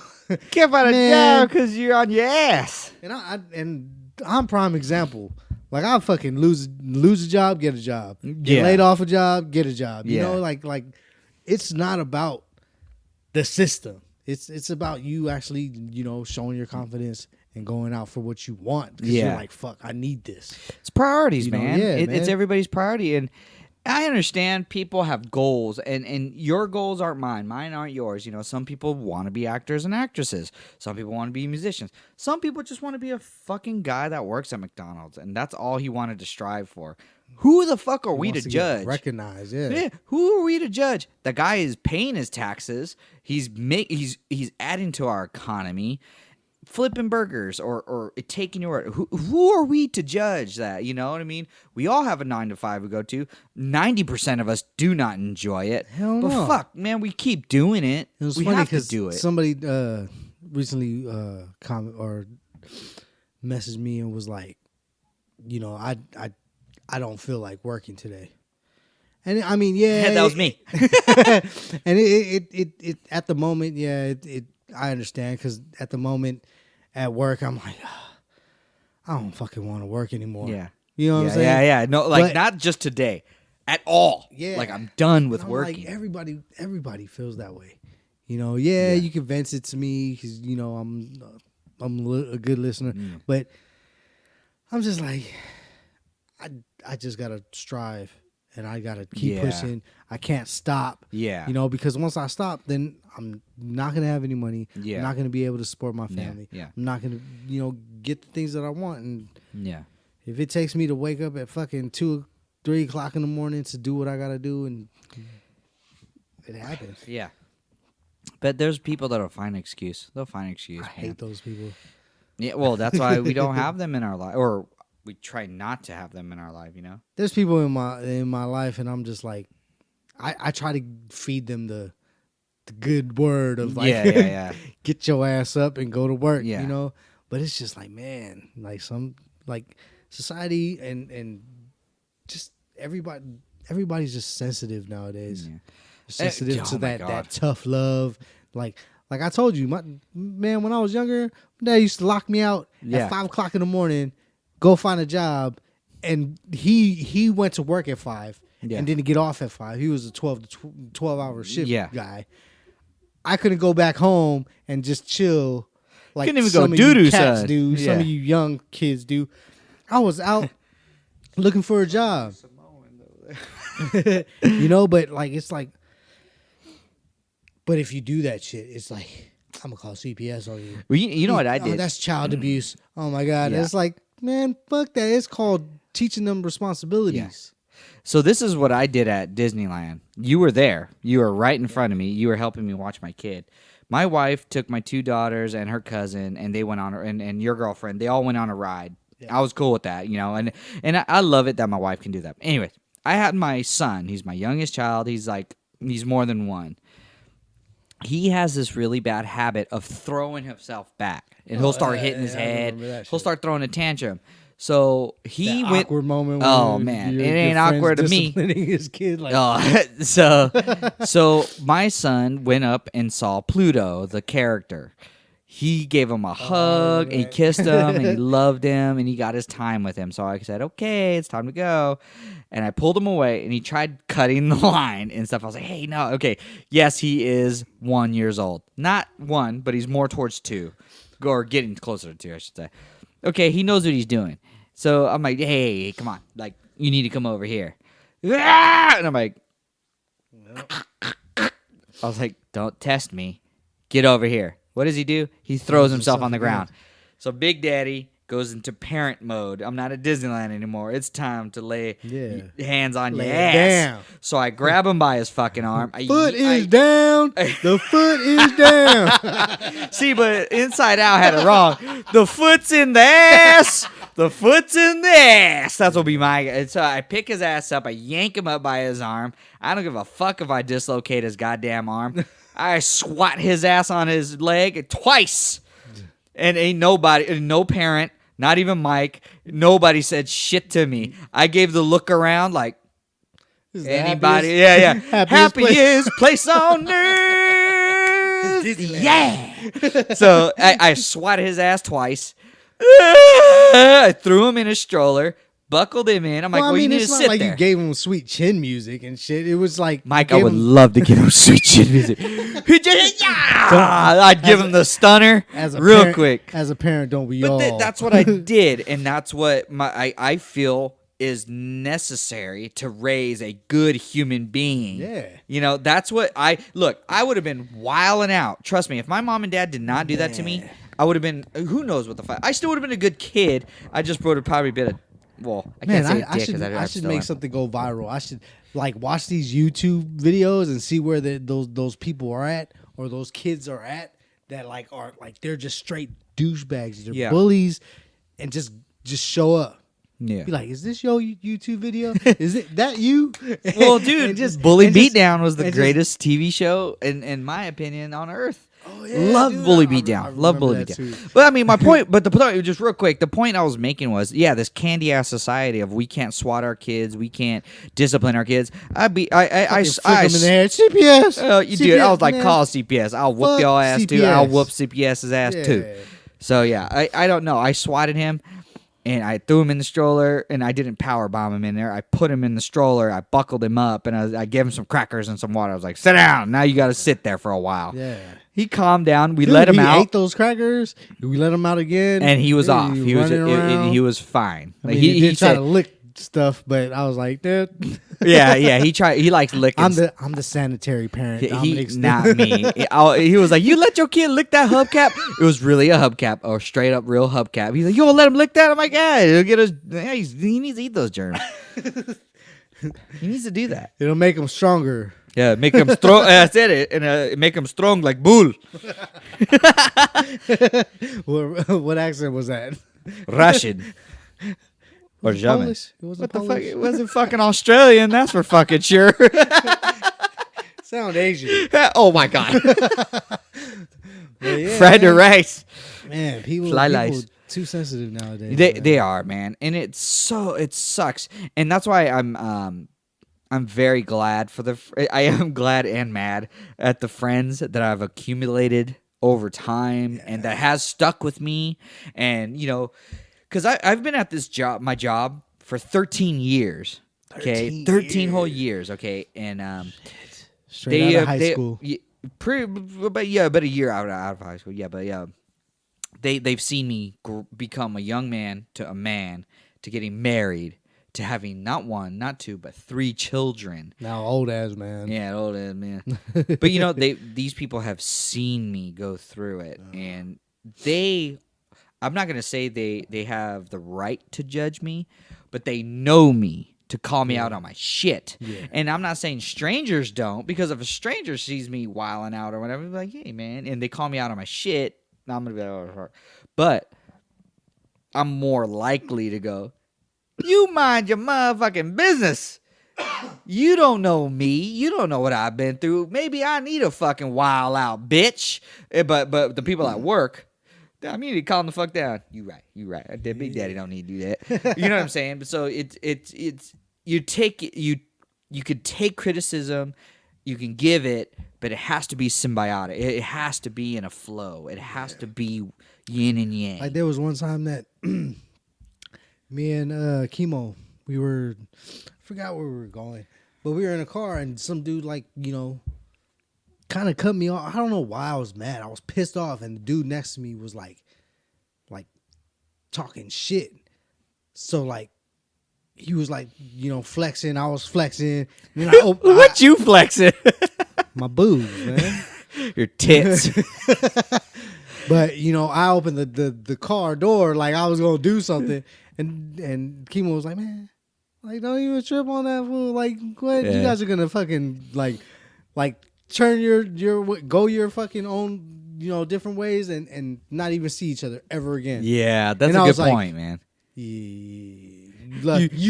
can't find a job because you're on your ass. And I'm prime example. Like, I'll fucking lose a job, get a job. Get laid off a job, get a job. You know, like it's not about the system. It's about you actually, you know, showing your confidence and going out for what you want. Because you're like, fuck, I need this. It's priorities, You know, man. man. It's everybody's priority. And I understand people have goals, and your goals aren't mine. Mine aren't yours. You know, some people want to be actors and actresses. Some people want to be musicians. Some people just want to be a fucking guy that works at McDonald's, and that's all he wanted to strive for. Who the fuck are we to judge? Recognize, Who are we to judge? The guy is paying his taxes. He's adding to our economy. Flipping burgers or taking your word. Who are we to judge that? You know what I mean? We all have a 9-to-5 we go to. 90% of us do not enjoy it. Hell but no. fuck, man, we keep doing it. It was we funny have to because do it. somebody recently comment or messaged me and was like, you know, I don't feel like working today. And I mean, yeah, that was me. And it at the moment, yeah, I understand because at the moment at work, I'm like, I don't fucking want to work anymore. Yeah. You know what I'm saying? Yeah. No, like But- not just today, at all. Yeah. Like I'm done with I'm working. like, everybody feels that way. You know, you can vent it to me because you know I'm a good listener, but I'm just like, I just gotta strive and I gotta keep pushing. I can't stop. Yeah. You know, because once I stop, then I'm not gonna have any money. Yeah. I'm not gonna be able to support my family. Yeah. I'm not gonna, get the things that I want. And Yeah. if it takes me to wake up at fucking 2-3 o'clock in the morning to do what I gotta do, and it happens. Yeah. But there's people that'll find an excuse. They'll find an excuse. I hate those people. Yeah, well, that's why we don't have them in our life, or we try not to have them in our life. There's people in my life, and I'm just like, I try to feed them the good word of like, yeah. get your ass up and go to work. Yeah. But it's just like, man, like society and just everybody's just sensitive nowadays. Yeah. Sensitive to oh my that God. tough love. Like I told you, man, when I was younger, my dad used to lock me out at 5 o'clock in the morning, go find a job, and he went to work at 5 and didn't get off at 5. He was a 12 hour shift guy. I couldn't go back home and just chill like Couldn't even some go of you doo-doo, cats son. do, some Yeah. of you young kids do. I was out looking for a job. But like it's like, but if you do that shit, it's like I'm gonna call CPS on you. Well, you know what I did? Oh, that's child abuse. Oh my God. Yeah. It's like, man, fuck that. It's called teaching them responsibilities. So this is what I did at Disneyland. You were there. You were right in front of me. You were helping me watch my kid. My wife took my 2 daughters and her cousin, and they went on, and your girlfriend. They all went on a ride. Yeah. I was cool with that, and I love it that my wife can do that. Anyways, I had my son. He's my youngest child. He's more than one. He has this really bad habit of throwing himself back, and he'll start hitting his head. He'll start throwing a tantrum. So he that went. Awkward moment. Oh man, it ain't awkward to me. His kid, like, so my son went up and saw Pluto, the character. He gave him a hug, and he kissed him, and he loved him, and he got his time with him. So I said, okay, it's time to go. And I pulled him away, and he tried cutting the line and stuff. I was like, hey, no, okay. Yes, he is 1 year old. Not 1, but he's more towards 2. Or getting closer to 2, I should say. Okay, he knows what he's doing. So I'm like, hey, come on. Like, you need to come over here. And I'm like, I was like, don't test me. Get over here. What does he do? He throws himself on the ground. So Big Daddy goes into parent mode. I'm not at Disneyland anymore. It's time to lay hands on your ass. Down. So I grab him by his fucking arm. Foot is down. The foot is down. See, but Inside Out had it wrong. The foot's in the ass. The foot's in the ass. That's what be my. So I pick his ass up. I yank him up by his arm. I don't give a fuck if I dislocate his goddamn arm. I swat his ass on his leg twice. And ain't nobody, no parent, not even Mike, nobody said shit to me. I gave the look around like anybody. Happiest place on earth. Yeah. So I swatted his ass twice. I threw him in a stroller, buckled him in. I'm like, you need to sit like there. You gave him sweet chin music and shit. It was like, Mike, I would love to give him sweet chin music. I'd give him the stunner real quick. As a parent, don't we all? But that's what I did, and that's what I feel is necessary to raise a good human being. Yeah. That's what I would have been wilding out. Trust me, if my mom and dad did not do that to me, I would have been, who knows what the fuck. I still would have been a good kid. I just would have probably been a, well, I can't say a dick because I should make something go viral. I should watch these YouTube videos and see where those people are at, or those kids are at, that are they're just straight douchebags. They're bullies, and just show up. Yeah. Be like, is this your YouTube video? Is it that you? Well, dude, just Bully and just- Beatdown was the and just- greatest TV show, in my opinion, on earth. Oh, yeah, Love dude, Bully I Beatdown. remember Love Bully that Beatdown. too. But I mean, my point. But the point, just real quick, the point I was making was, yeah, this candy ass society of we can't swat our kids, we can't discipline our kids. Fucking flick 'em in the head. CPS. You dude, I was like, man. call CPS. I'll whoop Fuck y'all ass too. CPS. I'll whoop CPS's ass too. Yeah. So yeah, I don't know. I swatted him, and I threw him in the stroller, and I didn't power bomb him in there. I put him in the stroller. I buckled him up, and I gave him some crackers and some water. I was like, sit down. Now you got to sit there for a while. Yeah. He calmed down. We Dude, let him he out. ate those crackers. We let him out again, And he was off. He was running around. he was fine. I Like, mean, he did try said, to lick stuff, but I was like, dude, yeah. He tried. He likes licking. I'm the sanitary parent. Dominic's not me. He was like, you let your kid lick that hubcap? It was really a hubcap, or straight up real hubcap. He's like, you won't let him lick that? I'm like, yeah, he'll get his. Yeah, he needs to eat those germs. He needs to do that. It'll make him stronger. Yeah, make him strong. I said it, and make him strong like bull. What accent was that? Russian or German. Polish? It wasn't What the fuck? Polish? It wasn't fucking Australian. That's for fucking sure. Sound Asian. Oh my god. Yeah, Fried man. rice. Man, people too sensitive nowadays. They are, man, and it sucks, and that's why I'm very glad I am glad and mad at the friends that I've accumulated over time and that has stuck with me, and because I've been at my job for 13 years. Okay, 13 whole years. Okay, and Straight out of high school. About a year out of high school. Yeah, but yeah. They've seen me become a young man to a man to getting married to having not one, not two, but 3 children. Now old ass man. Yeah, old ass man. But these people have seen me go through it, and I'm not gonna say they have the right to judge me, but they know me to call me out on my shit. Yeah. And I'm not saying strangers don't, because if a stranger sees me wilding out or whatever, they're like, hey man, and they call me out on my shit. I'm gonna be like, oh, but I'm more likely to go, you mind your motherfucking business. You don't know me. You don't know what I've been through. Maybe I need a fucking wild out bitch. But the people at work, I mean, calm the fuck down. You right. Big Daddy don't need to do that. You know what I'm saying? So it's you could take criticism, you can give it, but it has to be symbiotic. It has to be in a flow. It has to be yin and yang. Like there was one time that me and Chemo, we were, I forgot where we were going, but we were in a car and some dude kind of cut me off. I don't know why I was mad. I was pissed off, and the dude next to me was like talking shit. So he was flexing. I was flexing. And then What you flexing? my boobs, man. Your tits. But I opened the car door like I was gonna do something, and Kimo was like, man, don't even trip on that fool. Like, what? Yeah. You guys are gonna fucking like turn go your fucking own different ways and not even see each other ever again. Yeah, that's And a I was good like, point, man. You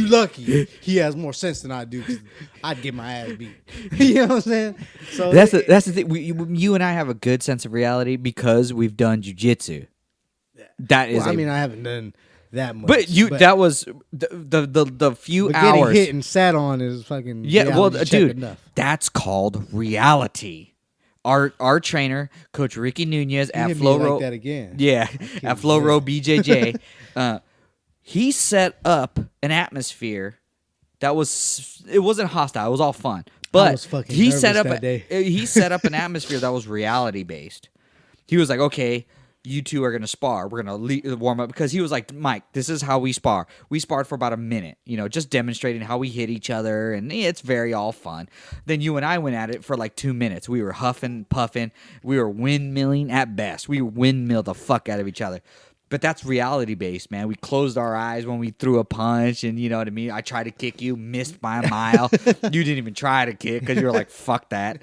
lucky. He has more sense than I do. 'Cause I'd get my ass beat. You know what I'm saying? So That's the thing. You and I have a good sense of reality because we've done jujitsu. That is. I mean, I haven't done that much. But that was the few but hours. getting hit and sat on is fucking reality check dude, enough. that's called reality. Our trainer, Coach Ricky Nunez You at hit me Flow like Row, that again. yeah, at Flow Row BJJ, he set up an atmosphere that it wasn't hostile. It was all fun, but was fucking he nervous set up that day. he set up an atmosphere that was reality based. He was like, okay, you two are going to spar. We're going to warm up, because he was like, Mike, this is how we spar. We sparred for about a minute, just demonstrating how we hit each other, and it's very all fun. Then you and I went at it for like 2 minutes. We were huffing, puffing. We were windmilling at best. We windmilled the fuck out of each other. But that's reality-based, man. We closed our eyes when we threw a punch, and you know what I mean? I tried to kick you, missed by a mile. You didn't even try to kick because you were like, fuck that.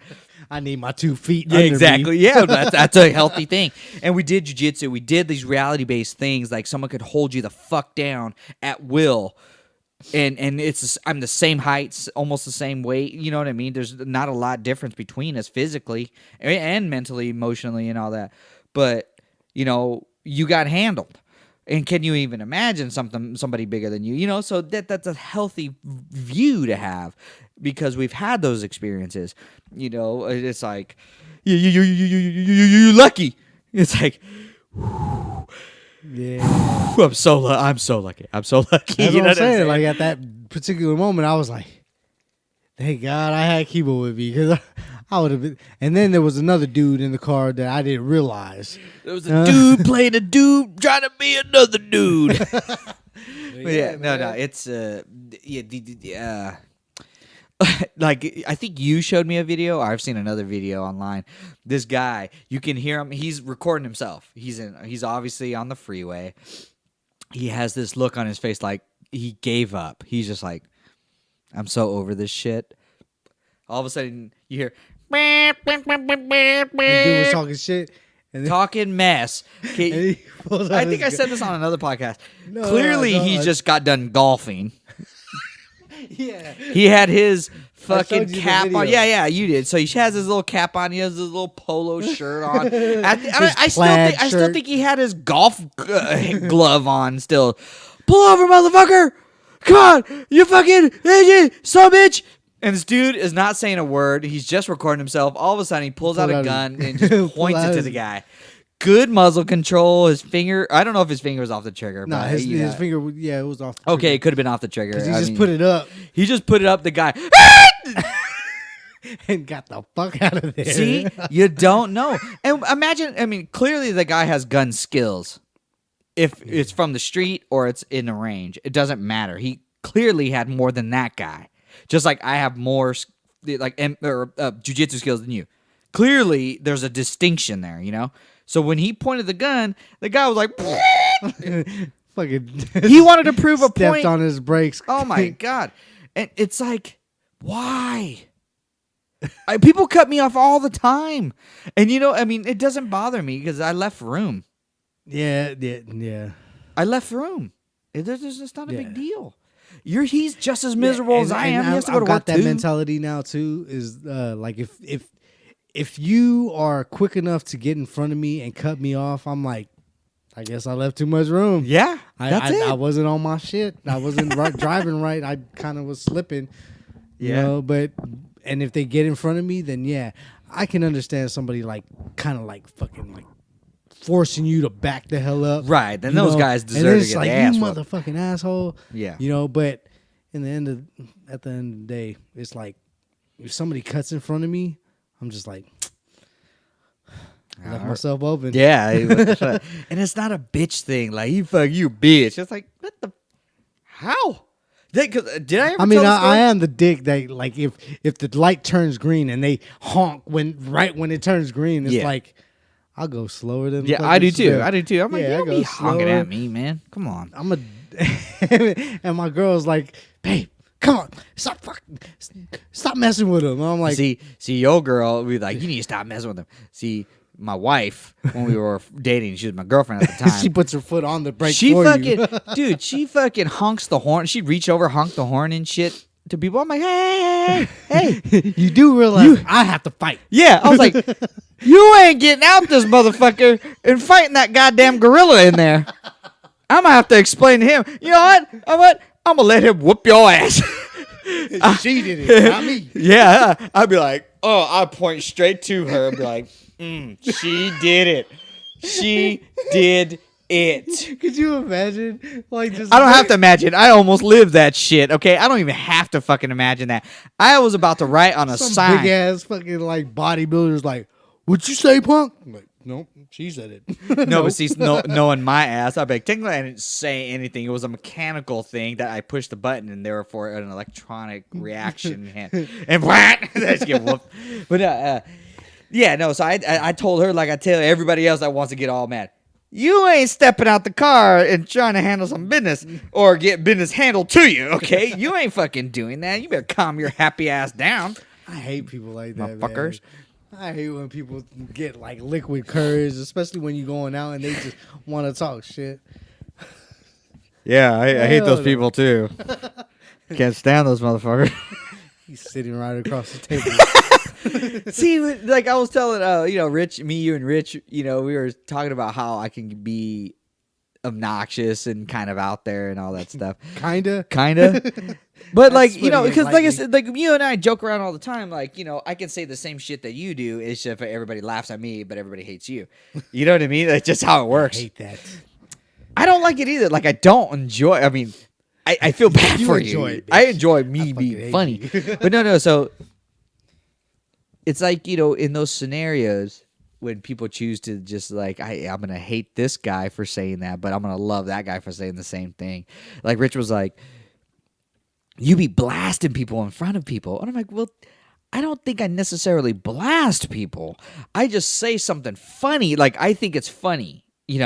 I need my 2 feet. Yeah, under exactly. Me. Yeah, that's a healthy thing. And we did jujitsu. We did these reality-based things, like someone could hold you the fuck down at will. And I'm the same height, almost the same weight. You know what I mean? There's not a lot difference between us physically and mentally, emotionally, and all that. But you got handled. And can you even imagine somebody bigger than you? So that's a healthy view to have, because we've had those experiences. It's like you lucky. It's like, yeah, I'm so lucky. I'm so lucky. That's what I'm saying. Like at that particular moment, I was like, thank God I had Kibo with me, because I would have been. And then there was another dude in the car that I didn't realize. There was a dude playing a dude trying to be another dude. No, it's like, I think you showed me a video, or I've seen another video online. This guy, you can hear him. He's recording himself. He's obviously on the freeway. He has this look on his face like he gave up. He's just like, I'm so over this shit. All of a sudden, you hear. The dude was talking shit. And then, talking mess. Okay. I think I said this on another podcast. Clearly, he just got done golfing. Yeah. He had his fucking cap on. Yeah, you did. So he has his little cap on. He has his little polo shirt on. I still think he had his golf glove on still. Pull over, motherfucker! Come on! You fucking son of a bitch! And this dude is not saying a word. He's just recording himself. All of a sudden, he pulls out a gun and just points it to the guy. Good muzzle control. His finger. I don't know if his finger was off the trigger. No, his finger. Yeah, it was off the trigger. Okay, it could have been off the trigger. He just put it up. He just put it up. The guy. And got the fuck out of there. See? You don't know. And imagine, clearly the guy has gun skills. If it's from the street or it's in the range, it doesn't matter. He clearly had more than that guy. Just like I have more jiu-jitsu skills than you. Clearly, there's a distinction there, So when he pointed the gun, the guy was like, fucking. He wanted to prove a point. Stepped on his brakes. Oh my God! And it's like, why? People cut me off all the time, and it doesn't bother me because I left room. Yeah. I left room. It's not a big deal. He's just as miserable as I am. He has to go to work got that mentality now too. Is like if you are quick enough to get in front of me and cut me off, I'm like, I guess I left too much room. Yeah, I wasn't on my shit. I wasn't driving right. I kind of was slipping. And if they get in front of me, then yeah, I can understand somebody fucking forcing you to back the hell up. Right. Then those guys deserve to get the ass you whooped. motherfucking asshole. Yeah. But at the end of the day, it's like if somebody cuts in front of me, I'm just like, I left myself open. Yeah. And it's not a bitch thing. Like, you bitch. It's like, what the? How? Did I ever tell the story? I am the dick that, like, if the light turns green and they honk when it turns green, it's like, I'll go slower than. Yeah, I do too. I'm like, you don't be honking at me, man. Come on. And my girl's like, babe, come on, stop messing with him. I'm like, see, your girl, we like, you need to stop messing with him. See, my wife, when we were dating, she was my girlfriend at the time. She puts her foot on the brake for you. Dude, she fucking honks the horn. She'd reach over, honk the horn and shit to people. I'm like, hey. You do realize I have to fight. Yeah, I was like, you ain't getting out this motherfucker and fighting that goddamn gorilla in there. I'm going to have to explain to him. You know what? I'm going to let him whoop your ass. She did it, not me. Yeah, I'd be like, I'd point straight to her and be like, she did it. She did it. Could you imagine? Like, just I don't have to imagine. I almost lived that shit. Okay, I don't even have to fucking imagine that. I was about to write on a sign. Big ass fucking like bodybuilders like, what'd you say, punk? I'm like, nope, she said it. No, but see, knowing my ass, I'd be like, technically I didn't say anything. It was a mechanical thing that I pushed the button and therefore an electronic reaction and what? I just get whooped. But yeah, no. So I told her, like I tell everybody else that wants to get all mad. You ain't stepping out the car and trying to handle some business or get business handled to you, okay? You ain't fucking doing that. You better calm your happy ass down. I hate people like that, motherfuckers. I hate when people get like liquid courage, especially when you're going out and they just want to talk shit. Yeah, I hate those no. people too. Can't stand those motherfuckers. He's sitting right across the table. See, like I was telling, Rich, you and Rich, we were talking about how I can be obnoxious and kind of out there and all that stuff. Kinda. But That's because like I lightly. said, like you and I joke around all the time. Like, I can say the same shit that you do. It's just everybody laughs at me, but everybody hates you. You know what I mean? That's just how it works. I hate that. I don't like it either. Like, I don't enjoy. I mean, I feel bad You for enjoy you. it, bitch. I enjoy me fucking being hate funny. you. But no. So it's like, in those scenarios when people choose to just like, I'm going to hate this guy for saying that, but I'm going to love that guy for saying the same thing. Like Rich was like, you be blasting people in front of people. And I'm like, well, I don't think I necessarily blast people. I just say something funny. Like, I think it's funny. There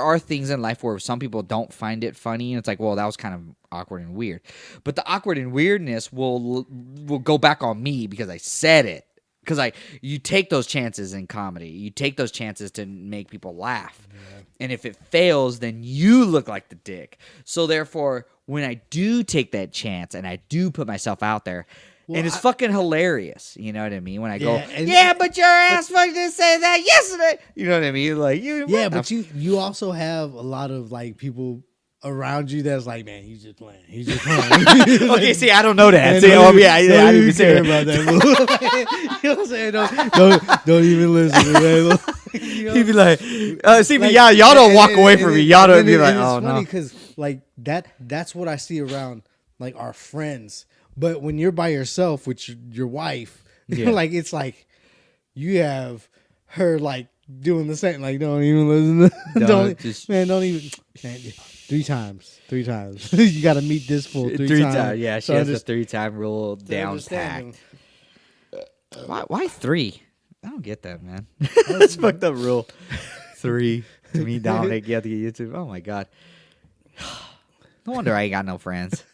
are things in life where some people don't find it funny, and it's like, well, that was kind of awkward and weird. But the awkward and weirdness will go back on me because I said it. Because you take those chances in comedy. You take those chances to make people laugh. Yeah. And if it fails, then you look like the dick. So therefore, when I do take that chance and I do put myself out there, and it's fucking hilarious. You know what I mean? When I go, but your ass fucking didn't say that yesterday. You know what I mean? Like but you also have a lot of like people around you that's like, man, he's just playing. He's just playing. Okay, see, I don't know that. Man, See, I didn't even care say about that. You know what I'm saying? Don't even listen to that. He'd be like, but y'all don't walk away from me. Y'all don't be like, oh, no. It's funny because like that's what I see around like our friends. But when you're by yourself with your wife, like it's like you have her like doing the same. Like don't even listen. Don't even. Man, 3 times. You got to meet this fool 3 times. Yeah, she has the 3-time rule down packed. Why 3? I don't get that, man. That's fucked up rule. 3 to me, Dominic. You have to get YouTube. Oh my god. No wonder I ain't got no friends.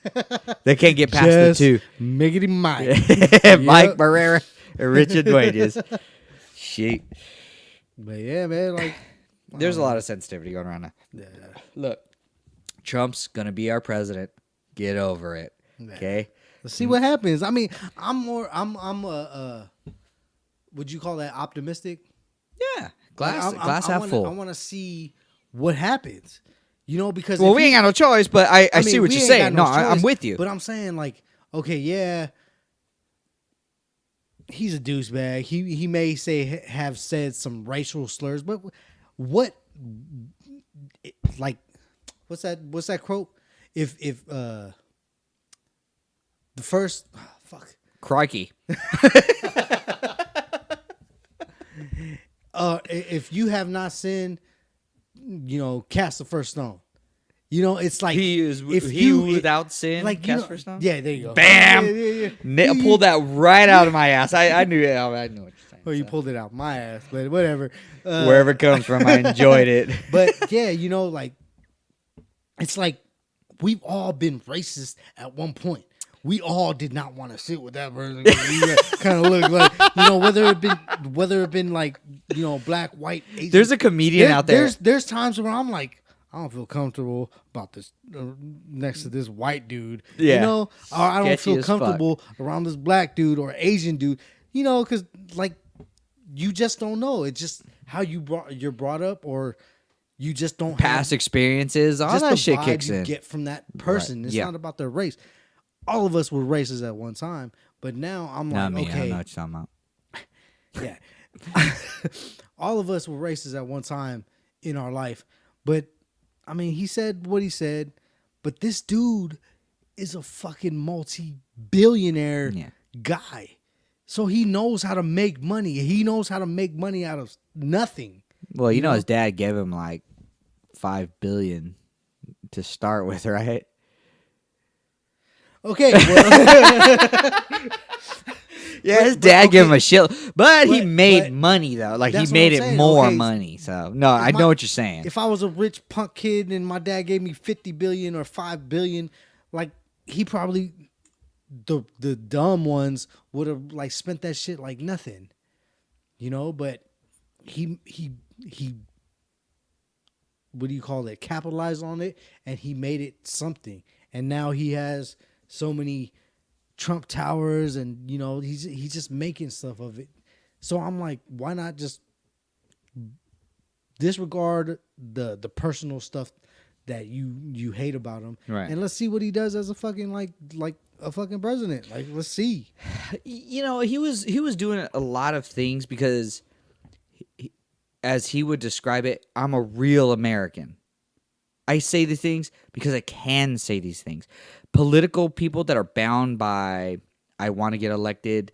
They can't get past the 2. Miggity Mike. Mike Barrera and Richard Wages. Shit. But yeah, man, like there's a lot of sensitivity going around now. Yeah. Look, Trump's gonna be our president. Get over it. Okay? Let's see what happens. I mean, I'm would you call that optimistic? Yeah. Glass half full. I want to see what happens. Because we ain't got no choice, but I see what you're saying. No, I'm with you. But I'm saying like, okay, yeah, he's a douchebag. He may have said some racial slurs, but what, like, what's that quote? If the first crikey. If you have not sinned, cast the first stone. It's like without sin, like cast first stone. Yeah, there you go. Bam! Yeah. I pulled that right out of my ass. I knew it. I knew what you're saying. Well, you pulled it out my ass, but whatever. Wherever it comes from, I enjoyed it. But yeah, like it's like we've all been racist at one point. We all did not want to sit with that person. Kind of look like, whether it been like, black, white, Asian. There's a comedian out there. There's times where I'm like, I don't feel comfortable about this next to this white dude. Yeah. Or I don't Sketchy feel as comfortable around this black dude or Asian dude. Because like you just don't know. It's just how you're brought up, or you just don't past have experiences. All just that the shit vibe kicks you in. get from that person. Right. It's Yeah. not about their race. All of us were racist at one time, but now I'm Not like, me. okay, I know what you're talking about. yeah. All of us were racist at one time in our life, but I mean, he said what he said, but this dude is a fucking multi-billionaire guy. So he knows how to make money. He knows how to make money out of nothing. Well, you know his dad gave him like $5 billion to start with, right? Okay. Well, yeah, his dad gave him a shit, but he made money though. Like he made it more money. So no, I know what you're saying. If I was a rich punk kid and my dad gave me $50 billion or $5 billion, like he probably the dumb ones would have like spent that shit like nothing, you know. But he what do you call it? Capitalized on it, and he made it something. And now he has so many Trump towers, and you know he's just making stuff of it. So I'm like, why not just disregard the personal stuff that you hate about him, Right? And let's see what he does as a fucking like a fucking president. Like, let's see. You know, he was doing a lot of things because, as he would describe it, I'm a real American. I say the things because I can say these things. Political people that are bound by, I want to get elected,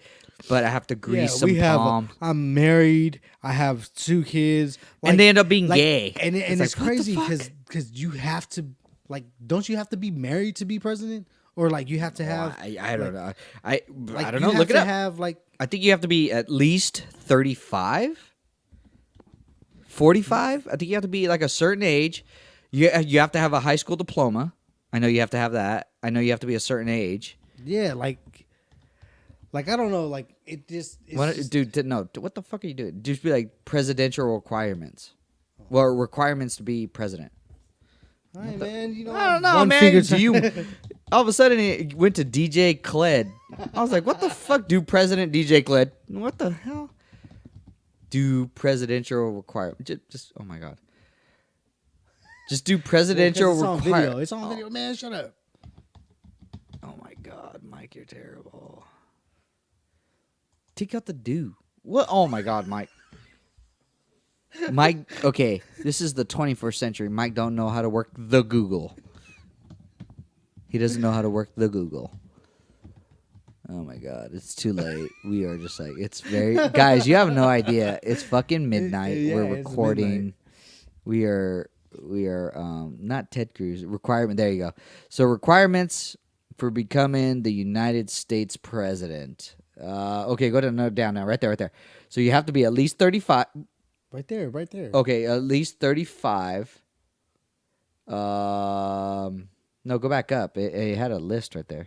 but I have to grease some palm. I'm married. I have 2 kids. Like, and they end up being gay. And it's like, crazy because you have to, like, don't you have to be married to be president? Or like you have to have. I don't know. I don't you know. Look it up. Have like. I think you have to be at least 35, 45. I think you have to be like a certain age. You have to have a high school diploma. I know you have to have that. I know you have to be a certain age. Yeah, like I don't know, like it just. Dude, no. What the fuck are you doing? Just be like presidential requirements. Well, requirements to be president. All right, man. You know, I don't know, man. Do you? All of a sudden, it went to DJ Khaled. I was like, what the fuck? Do President DJ Khaled? What the hell? Do presidential requirements? Just oh my god. Just do presidential requirements. It's on video, man. Shut up. Oh my god, Mike, you're terrible. Take out the do. What? Oh my god, Mike. Mike, okay, this is the 21st century. Mike don't know how to work the Google. He doesn't know how to work the Google. Oh my god, it's too late. We are just like, it's very... Guys, you have no idea. It's fucking midnight. Yeah, we're recording. We are not Ted Cruz. Requirement, there you go. So requirements for becoming the United States president. Okay, go down now. Right there. So you have to be at least 35... Right there. Okay, at least 35. No, go back up. It had a list right there.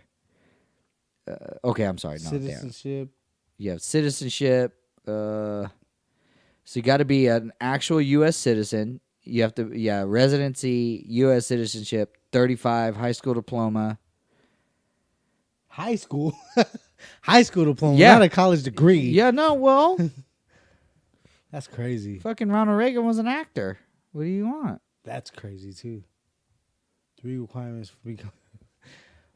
Okay, I'm sorry. No, citizenship. You have citizenship. So you got to be an actual U.S. citizen. You have to, residency, U.S. citizenship, 35, high school diploma. High school? High school diploma, not a college degree. Yeah, no, well... That's crazy. Fucking Ronald Reagan was an actor. What do you want? That's crazy, too. 3 requirements for becoming...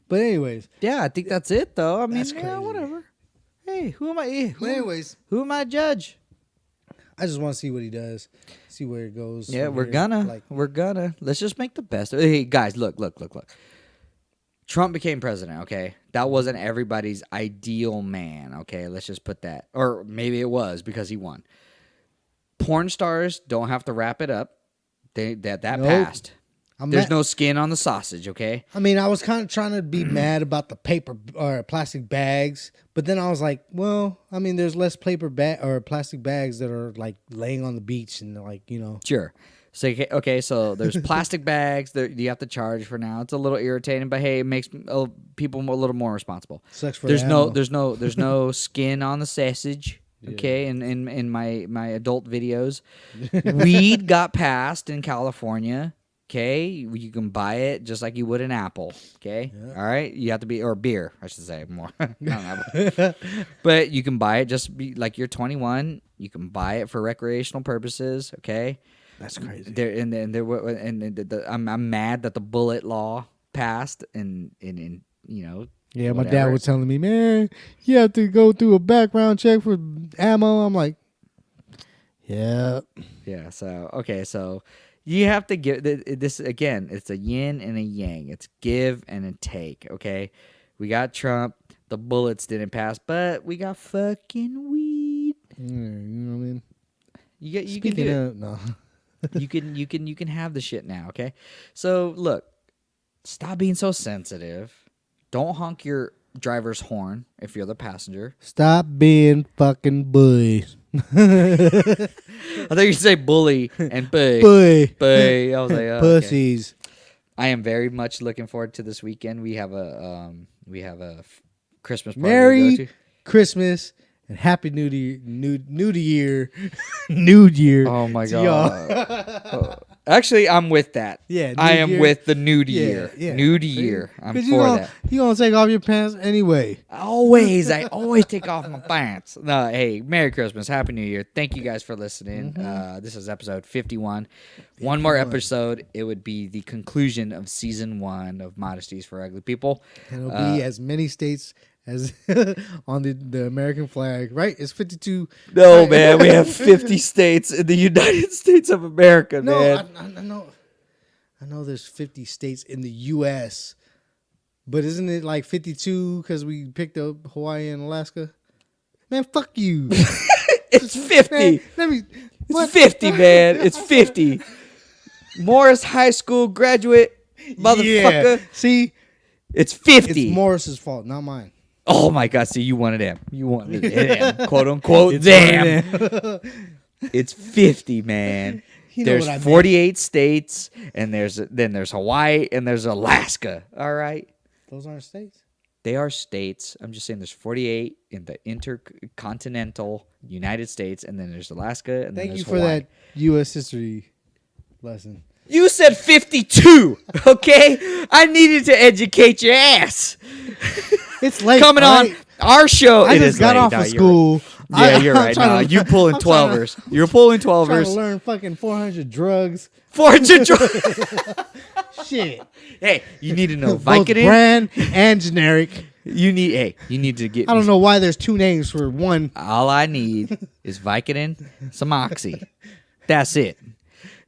But anyways. Yeah, I think that's it, though. I mean, that's crazy. Whatever. Hey, who am I? Who am I to judge? I just want to see what he does. See where it goes. Yeah, we're gonna. Let's just make the best of it. Hey, guys, look. Trump became president, okay? That wasn't everybody's ideal man, okay? Let's just put that. Or maybe it was because he won. Porn stars don't have to wrap it up. That nope. Passed. There's no skin on the sausage, okay? I mean, I was kind of trying to be mad about the paper or plastic bags, but then I was like, well, I mean, there's less paper or plastic bags that are like laying on the beach and like, you know. Sure. So okay, so there's plastic bags that you have to charge for now. It's a little irritating, but hey, it makes people a little more responsible. Sucks for there's no skin on the sausage. Okay, in my adult videos, weed got passed in California. Okay, you can buy it just like you would an apple. Okay, all right, you have to be or beer, I should say more. But you can buy it just be like you're 21. You can buy it for recreational purposes. Okay, that's crazy. I'm mad that the bullet law passed and you know. Yeah, my dad was telling me, man, you have to go through a background check for ammo. I'm like, yeah. Yeah, so you have to give this again. It's a yin and a yang. It's give and a take, okay? We got Trump. The bullets didn't pass, but we got fucking weed. You know what I mean? You can do it. No. you can have the shit now, okay? So, look, stop being so sensitive. Don't honk your driver's horn if you're the passenger. Stop being fucking boys. I thought you'd say bully and boy. Boy. I was like, oh, pussies. Okay. I am very much looking forward to this weekend. We have a Christmas party Merry to go to? Christmas and Happy New Year, New Year, New Year. Oh my to y'all. god! Actually, I'm with that. Yeah, I New am Year. with the nude Yeah, year. yeah. Nude See? year. I'm 'Cause for that. You gonna take off your pants anyway. I always take off my pants. No, hey, Merry Christmas, Happy New Year. Thank you guys for listening. This is episode 51. One more episode, it would be the conclusion of season 1 of Modesties for Ugly People. And it'll be as many states as on the American flag, right? It's 52. No, right? man, we have 50 states in the United States of America, No, man. I know there's 50 states in the U.S., but isn't it like 52 because we picked up Hawaii and Alaska? Man, fuck you. It's 50. Man, let me. It's 50, man. It's 50. Morris High School graduate, motherfucker. Yeah. See, It's 50. it's Morris's fault, not mine. Oh my god! See, you wanted him. You wanted him, quote unquote. Damn. It's 50, man. You know There's what I meant. 48 states, and there's Hawaii, and there's Alaska. All right, Those aren't states. they are states. I'm just saying there's 48 in the intercontinental United States, and then there's Alaska, and then Thank there's you for Hawaii. that U.S. history lesson. You said 52. Okay, I needed to educate your ass. It's late. Coming all on right? our show. I it just is got late. off No, of you're school. right. Yeah, you're I'm right. trying No, to- you pulling I'm trying 12ers. You're pulling Trying to 12ers. learn fucking 400 drugs. 400 drugs. Shit. Hey, you need to know Both Vicodin. brand and generic. You need to get. I don't know why there's two names for one. All I need is Vicodin, some Oxy. That's it.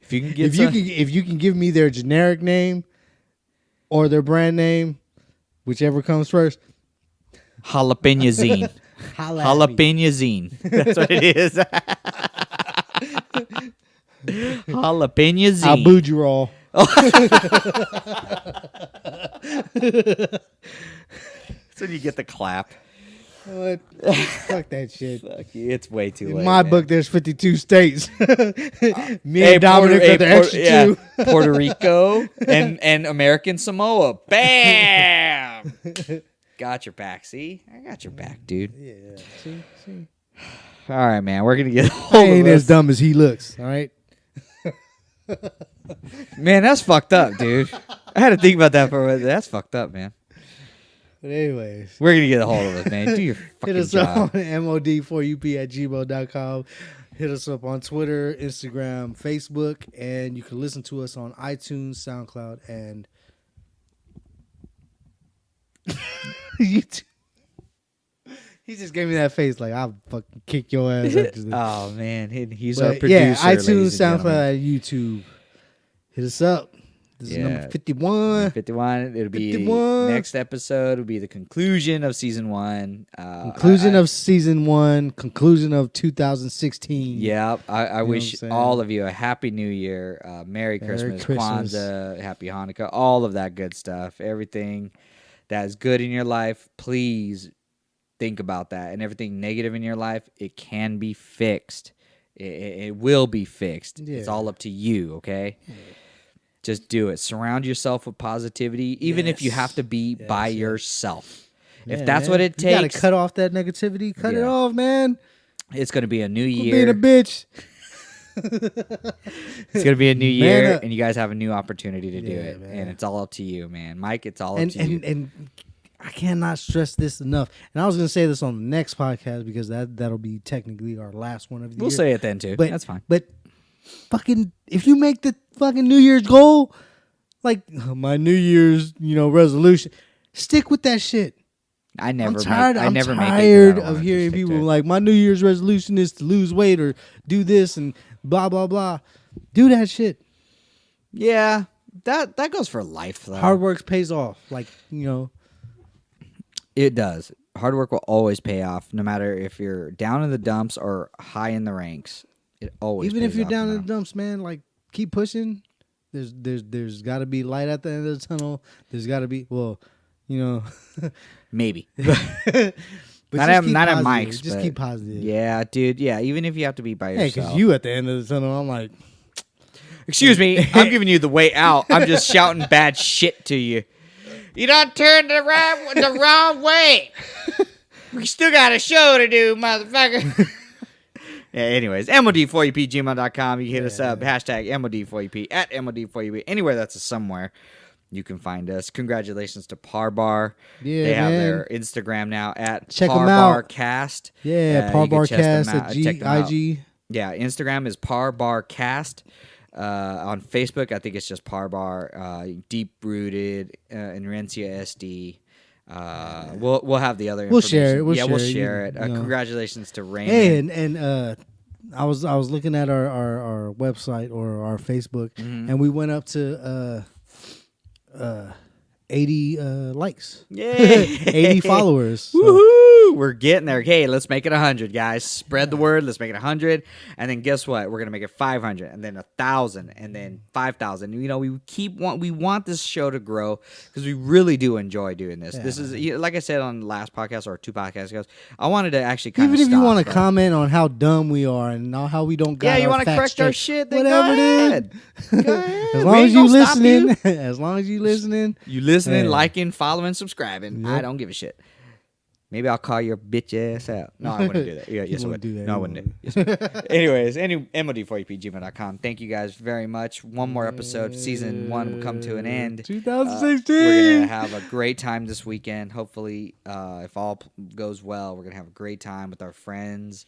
If you can get If you can give me their generic name or their brand name, whichever comes first. jalapenosine. Holla at me. Jalapenosine. That's what it is. Jalapenosine. Albuterol. That's when you get the clap. What? Fuck that shit. Fuck you. It's way too In late. my man. book, there's 52 states. Me Hey, and Dominic are the extra yeah, two. Puerto Rico and American Samoa. Bam! Got your back. See? I got your back, dude. Yeah. See? All right, man. We're going to get I hold ain't of as this. dumb as he looks. All right. Man, that's fucked up, dude. I had to think about that for a minute. That's fucked up, man. But anyways, We're going to get a hold of us, man. Do your hit fucking us up job. on mod4up@gmail.com. Hit us up on Twitter, Instagram, Facebook, and you can listen to us on iTunes, SoundCloud, and YouTube. He just gave me that face like I'll fucking kick your ass after this. Oh, man. He's our But producer. yeah, iTunes, ladies and SoundCloud, gentlemen. and YouTube. Hit us up. This is number Yeah. 51. 51. It'll be 51. next episode. Will be the conclusion of season 1. Conclusion of season 1. Conclusion of 2016. Yeah, I what wish I'm saying? all of you a happy New Year, Merry Christmas, Christmas. Kwanzaa, Happy Hanukkah, all of that good stuff. Everything that is good in your life, please think about that. And everything negative in your life, it can be fixed. It will be fixed. It's Yeah. all up to you, okay? Just do it. Surround yourself with positivity, even if you Yes. have to be by yes. yourself. Yeah, If that's man. what it You gotta takes, cut off that negativity. Cut it Yeah. off, man. it's going to be a new Quit year. being a bitch. It's gonna be a new Man year, up. and you guys have a new opportunity to do Yeah, it, man. and it's all up to you, man. Mike, it's all up And to you. and I cannot stress this enough. And I was gonna say this on the next podcast because that'll be technically our last one of the We'll year. say it then too. But That's fine. But fucking, if you make the fucking New Year's goal, like my New Year's, resolution, stick with that shit. I never. I'm tired. I I'm never make it 'cause I tired don't of wanna hearing stick people to it. like my New Year's resolution is to lose weight or do this and blah blah blah. Do that shit. Yeah, that goes for life though. Hard work pays off. Like It does. Hard work will always pay off, no matter if you're down in the dumps or high in the ranks. It always even if pays you're off down in now. the dumps, man, like keep pushing. There's got to be light at the end of the tunnel. There's got to be Maybe. but Not just at keep not at positive. Mike's. Just but keep positive. Yeah, dude. Yeah, even if you have to be by Hey, yourself. because you at the end of the tunnel, I'm like, Excuse me, I'm giving you the way out. I'm just shouting bad shit to you. You done turned the wrong way. We still got a show to do, motherfucker. Yeah, anyways, mod4up@gmail.com. You can hit us up, hashtag mod4up, at mod4up. Anywhere that's a somewhere, you can find us. Congratulations to Parbar. Yeah, they have man. their Instagram now at Check them out. ParBarCast. Yeah, ParBarCast at IG. Yeah, Instagram is ParBarCast. On Facebook, I think it's just Parbar. Deep Rooted in Rencia SD. We'll have the other. We'll share it. We'll share it. Congratulations to Raymond. Hey, and I was looking at our website or our Facebook, and we went up to 80 likes. Yay! 80 followers. So. Woohoo! We're getting there. Hey, let's make it 100, guys. Spread the word. Let's make it 100, and then guess what? We're gonna make it 500, and then 1,000, and then 5,000. You know, we want this show to grow because we really do enjoy doing this. Yeah. This is like I said on the last podcast or 2 podcasts ago. I wanted to actually kind of even if you want to comment on how dumb we are and how we don't got you want to correct our shit, then whatever, go ahead. Go ahead. As long as you listening, as long as you listening, liking, following, subscribing. Yep. I don't give a shit. Maybe I'll call your bitch ass out. No, I wouldn't do that. Yeah, yes, I would. Do that. No, I wouldn't. Yes, anyways, mod4up@gmail.com. Thank you guys very much. One more episode. Season 1 will come to an end. 2016. We're going to have a great time this weekend. Hopefully, if all goes well, we're going to have a great time with our friends,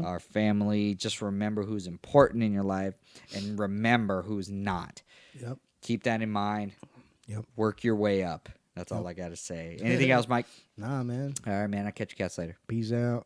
our family. Just remember who's important in your life and remember who's not. Yep. Keep that in mind. Yep. Work your way up. That's all I got to say. Anything else, Mike? Nah, man. All right, man. I'll catch you guys later. Peace out.